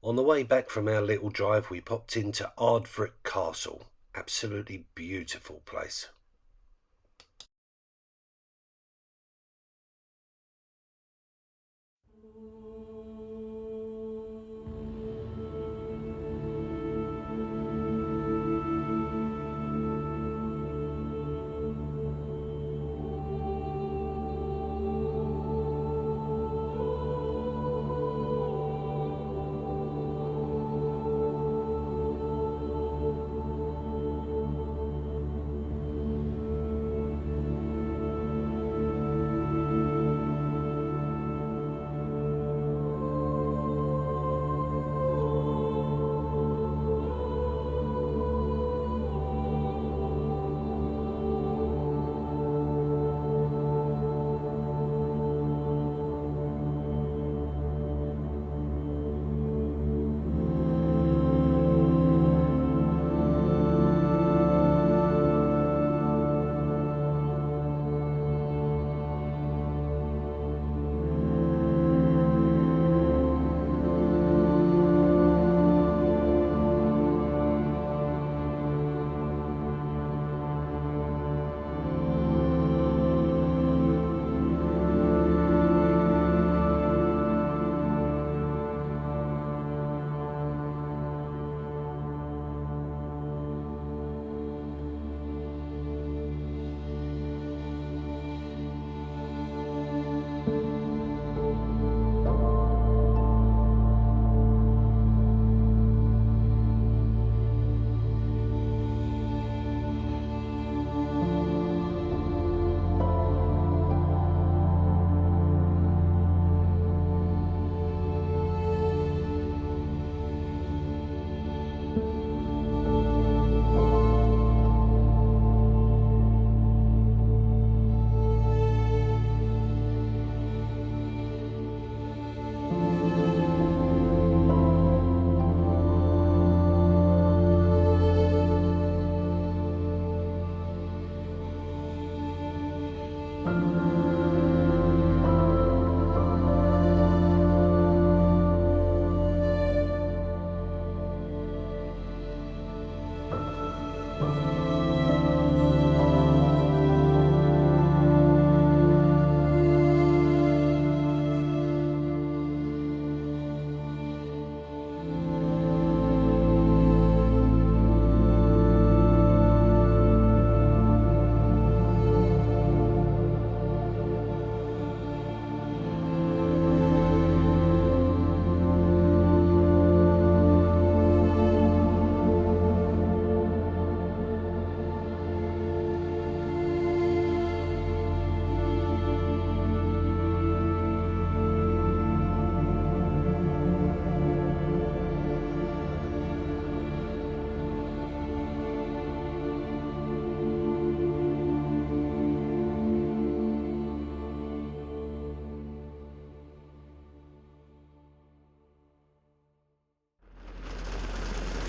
On the way back from our little drive, we popped into Ardfrick Castle. Absolutely beautiful place.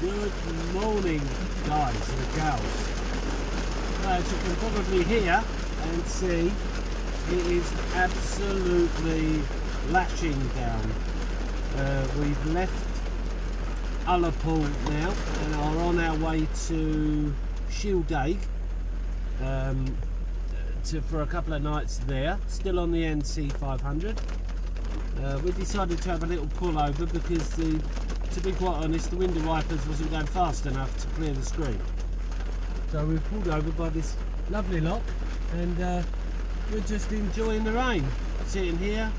Good morning, guys and gals. As you can probably hear and see, it is absolutely lashing down. We've left Ullapool now and are on our way to Shieldaig for a couple of nights there, still on the NC500. We decided to have a little pull over because to be quite honest, the window wipers wasn't going fast enough to clear the screen. So we pulled over by this lovely lot and we're just enjoying the rain. Sitting here,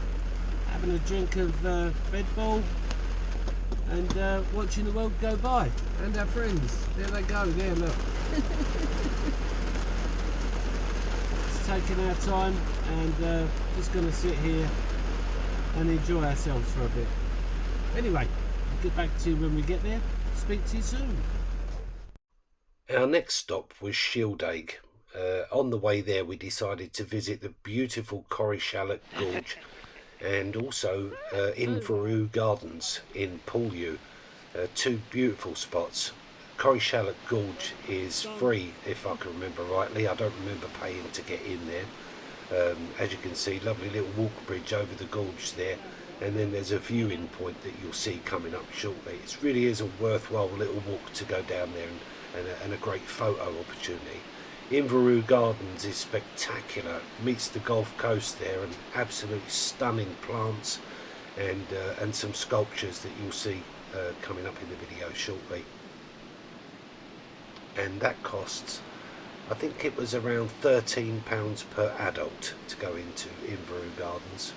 having a drink of Red Bull and watching the world go by. And our friends, there they go, there look. Just taking our time and just going to sit here and enjoy ourselves for a bit. Anyway, get back to you when we get there. Speak to you soon. Our next stop was Shieldaig. On the way there we decided to visit the beautiful Corrie Gorge and also Inveru Gardens in Pooleu. Two beautiful spots. Corrie Gorge is free, if I can remember rightly. I don't remember paying to get in there. As you can see, lovely little walk bridge over the gorge there, and then there's a viewing point that you'll see coming up shortly. It really is a worthwhile little walk to go down there, and a great photo opportunity. Inverurie Gardens is spectacular, meets the Gulf Coast there, and absolutely stunning plants and some sculptures that you'll see coming up in the video shortly. And that costs, I think it was around £13 per adult to go into Inverurie Gardens.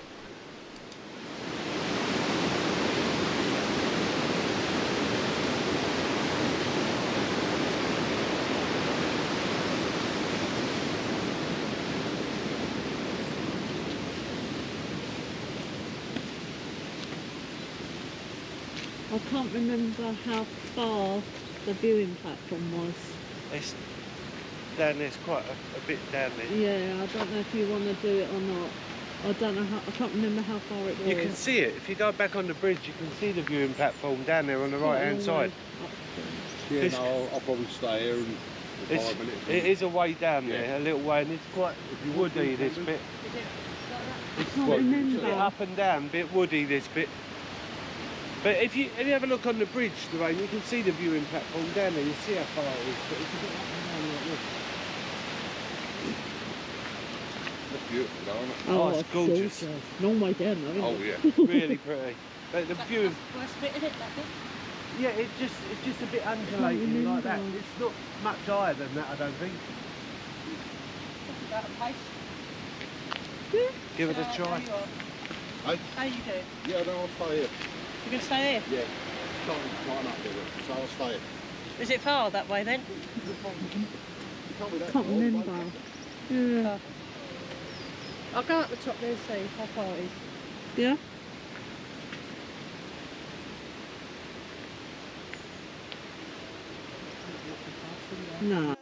I can't remember how far the viewing platform was. It's down there's quite a bit down there. Yeah, I don't know if you want to do it or not. I don't know how, I can't remember how far it was. You can see it. If you go back on the bridge, you can see the viewing platform down there on the right hand side. Yeah, no, I'll probably stay here and for 5 minutes. It is a way down there, a little way, and it's quite woody, this bit. I can't remember. It's up and down, a bit woody, this bit. But if you have a look on the bridge, Lorraine, you can see the viewing platform down there. You see how far it is, but it's a bit up and down like this. That's beautiful, isn't it? Oh, it's gorgeous. Long way down though, isn't Oh, it? yeah. Really pretty. But the viewing, Worst bit of it, that bit? yeah, it's just a bit undulating like that. It's not much higher than that, I don't think. About a pace. Give it a try. Hey? How you doing? Yeah, no, I'll stay here. You going to stay here? Yeah. It's starting to tighten up a bit, so I'll stay here. Is it far that way then? You told me that Can't before, remember. mate. Yeah. I'll go up the top there and see how far it is. Yeah? No.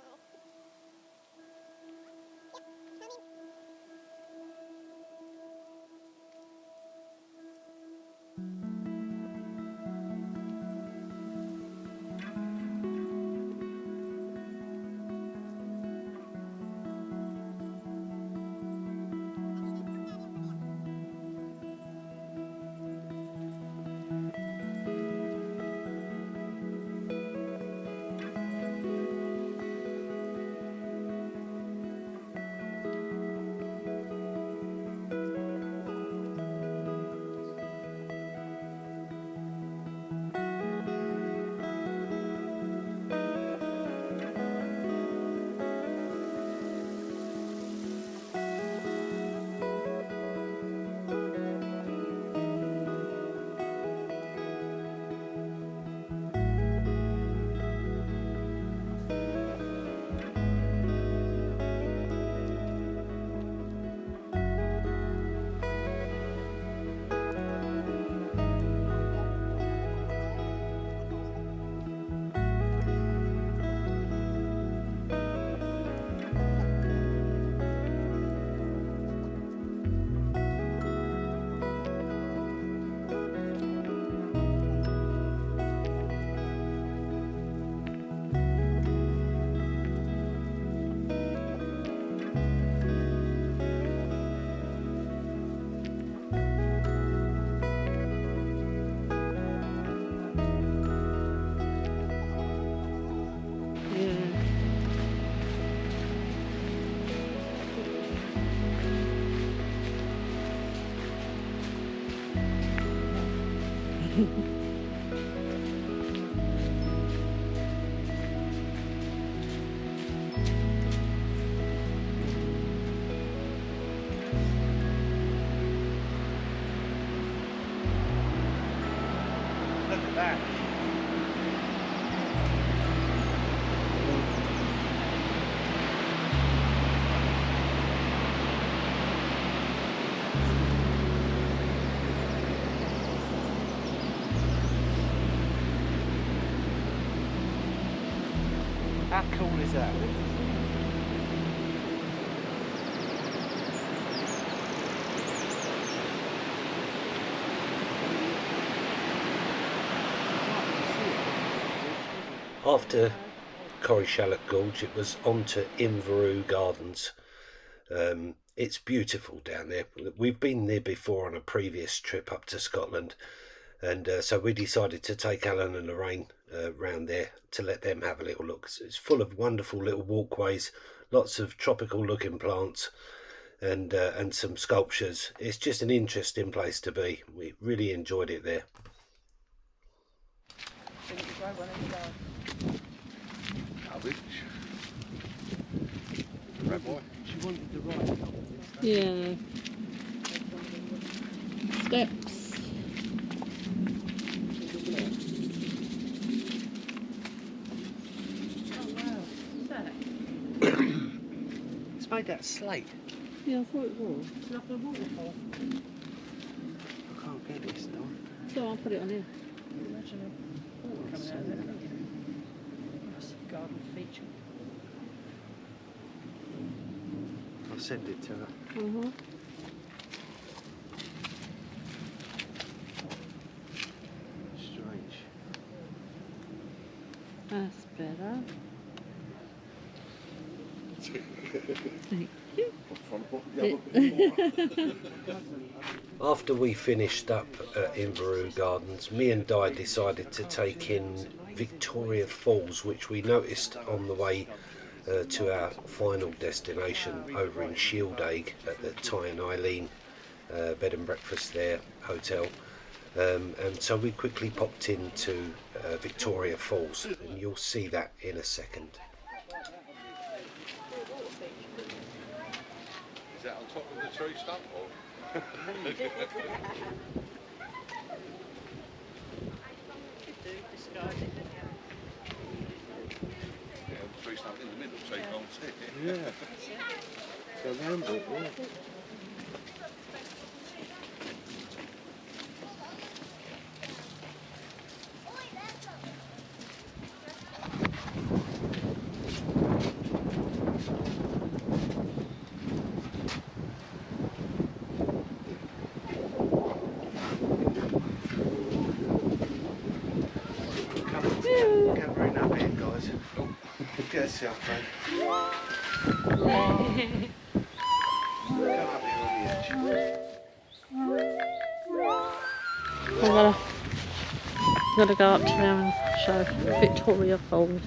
Look at that. How cool is that? After Corrie Gorge, it was on to Inverurie Gardens. It's beautiful down there. We've been there before on a previous trip up to Scotland, and so we decided to take Alan and Lorraine round there to let them have a little look. It's full of wonderful little walkways, lots of tropical looking plants, and some sculptures. It's just an interesting place to be. We really enjoyed it there. Red boy. She wanted the right one. Yeah. Steps. Oh wow, what's that? It's made out of slate. Yeah, I thought it was. It's like a waterfall. I can't get this now. So I'll put it on here. Imagine a water coming out of there. That's a garden feature. I'll send it to her. Strange. That's better. After we finished up at Inverurie Gardens, me and Di decided to take in Victoria Falls, which we noticed on the way to our final destination over in Shieldaig at the Ty and Eileen bed and breakfast there hotel, and so we quickly popped into Victoria Falls, and you'll see that in a second. Is that on top of the tree stump or? Yeah, the tree stump in the middle, so you can't see it. Yeah. So round it, yeah. Gathering up here, guys. Get yourself, mate. Come up here on the edge. Gotta go up to there and show Victoria Falls.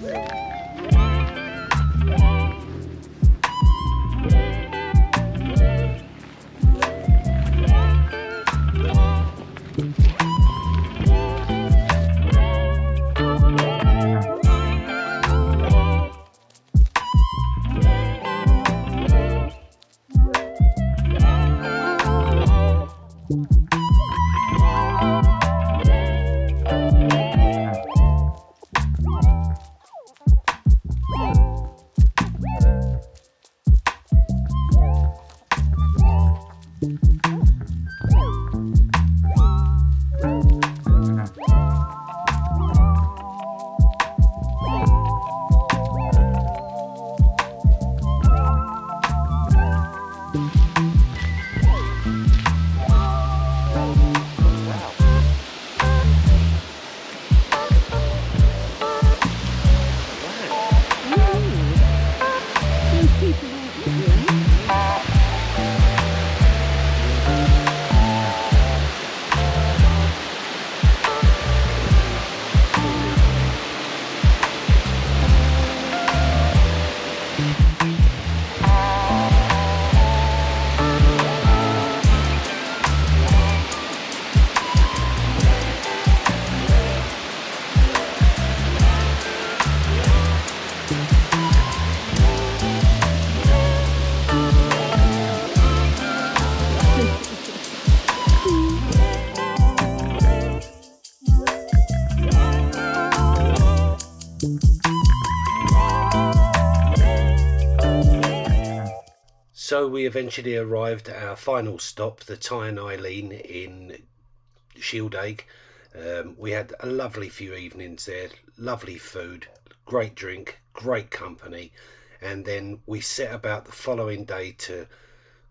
So we eventually arrived at our final stop, the Ty and Eileen in Shieldaig. We had a lovely few evenings there, lovely food, great drink, great company, and then we set about the following day to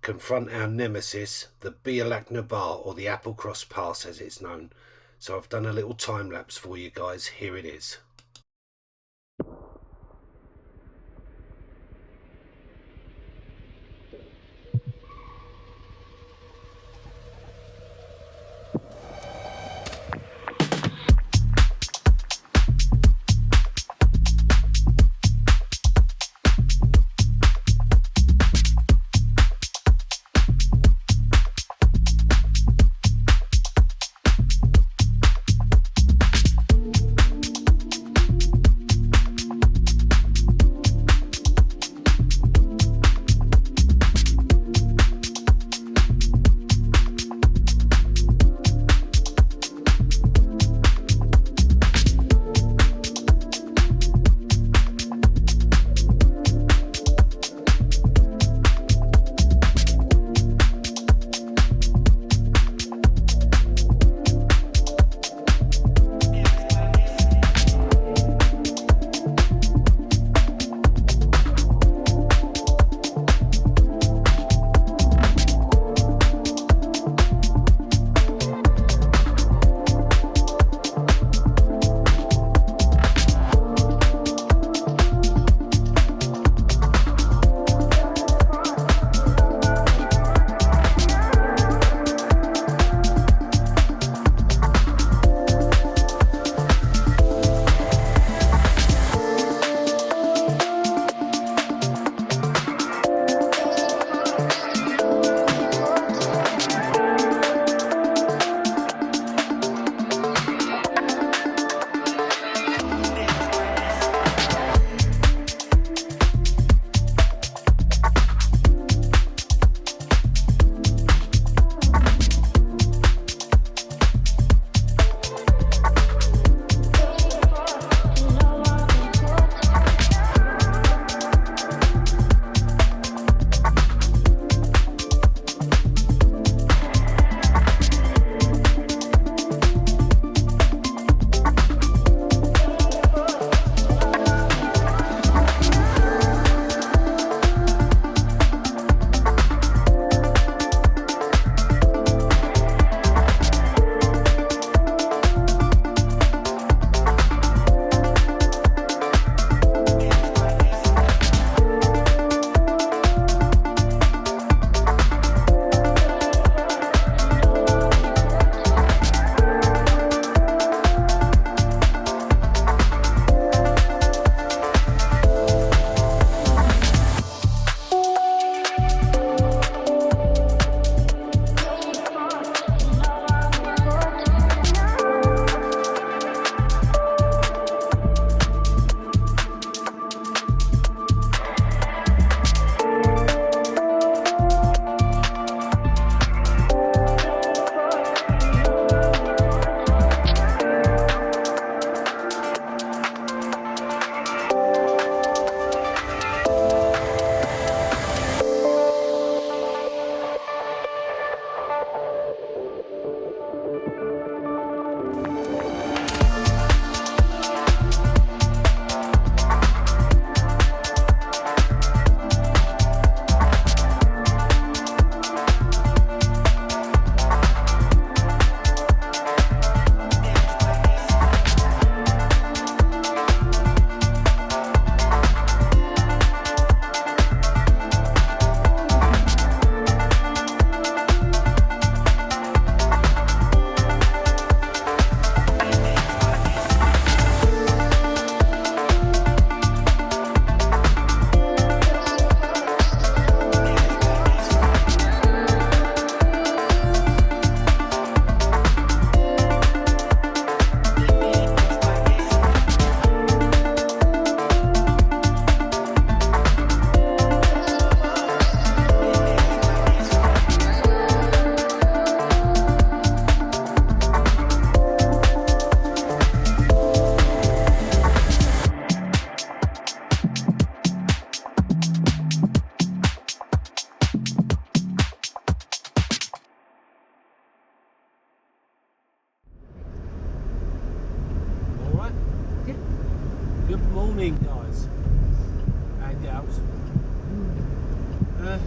confront our nemesis, the Bealach na Bar, or the Applecross Pass as it's known. So I've done a little time lapse for you guys, here it is.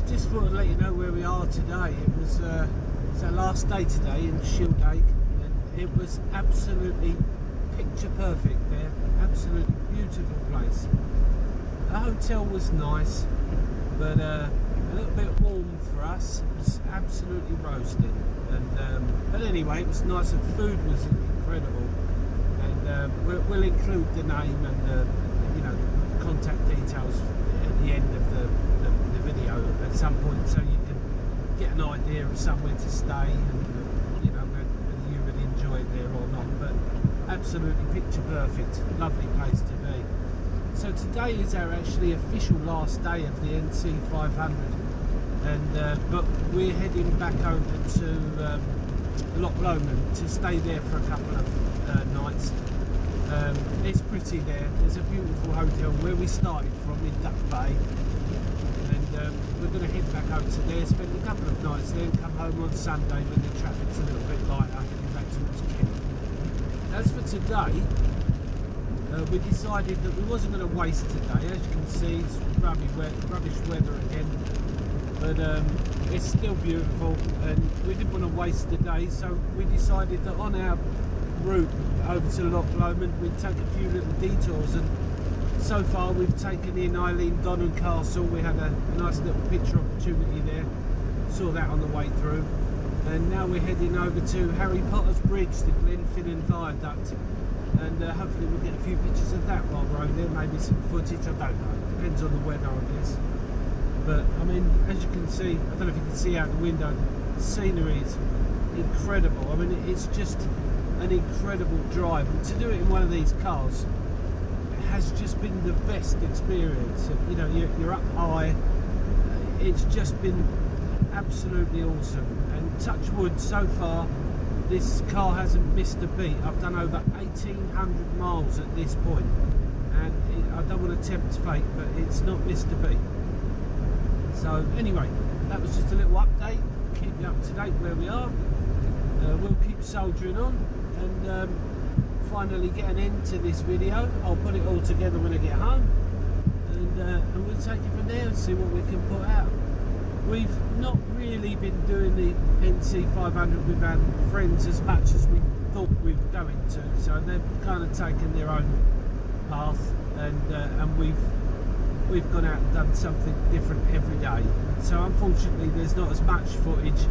just thought I'd let you know where we are today. It's our last day today in Shildake, and it was absolutely picture perfect there. Absolutely beautiful place. The hotel was nice, but a little bit warm for us. It was absolutely roasting, and but anyway, it was nice, and food was incredible. And we'll include the name and the contact details at the end of the video at some point, so you can get an idea of somewhere to stay, and whether you would enjoy it there or not. But absolutely picture perfect, lovely place to be. So today is our actually official last day of the NC500, and but we're heading back over to Loch Lomond to stay there for a couple of nights. It's pretty there. There's a beautiful hotel where we started from in Duck Bay, and we're going to head back over to there, spend a couple of nights there, and come home on Sunday when the traffic's a little bit lighter, heading back towards Kent. As for today, we decided that we wasn't going to waste today. As you can see, it's rubbish weather again, but it's still beautiful, and we didn't want to waste the day, so we decided that on our route over to Loch Lomond we'd take a few little detours, and so far we've taken in Eileen Donnan Castle. We had a nice little picture opportunity there, saw that on the way through, and now we're heading over to Harry Potter's Bridge, the Glenfinnan Viaduct, and hopefully we'll get a few pictures of that while we're over there, maybe some footage, I don't know, depends on the weather I guess. But I mean, as you can see, I don't know if you can see out the window, the scenery is incredible. I mean, it's just an incredible drive, and to do it in one of these cars has just been the best experience. You're up high, it's just been absolutely awesome, and touch wood, so far this car hasn't missed a beat. I've done over 1,800 miles at this point, and I don't want to tempt fate, but it's not missed a beat. So anyway, that was just a little update, keep you up to date where we are. We'll keep soldiering on, and finally get an end to this video. I'll put it all together when I get home, and we'll take it from there and see what we can put out. We've not really been doing the NC500 with our friends as much as we thought we were going to, so they've kind of taken their own path, and we've gone out and done something different every day. So unfortunately there's not as much footage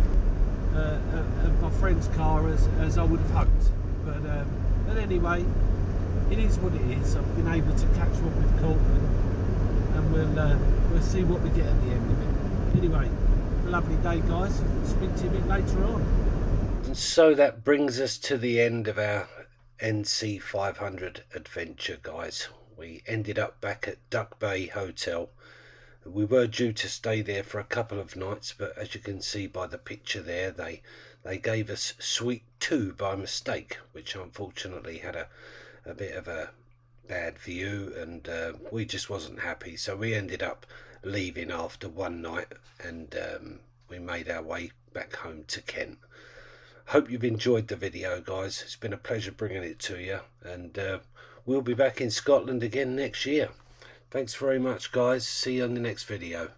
of my friend's car as I would have hoped, but anyway, it is what it is. I've been able to catch what we've caught, and we'll see what we get at the end of it. Anyway, a lovely day guys, speak to you a bit later on. And so that brings us to the end of our NC500 adventure, guys. We ended up back at Duck Bay Hotel. We were due to stay there for a couple of nights, but as you can see by the picture there, they gave us Suite 2 by mistake, which unfortunately had a bit of a bad view, and we just wasn't happy, so we ended up leaving after one night, and we made our way back home to Kent. Hope you've enjoyed the video, guys. It's been a pleasure bringing it to you, and we'll be back in Scotland again next year. Thanks very much, guys. See you on the next video.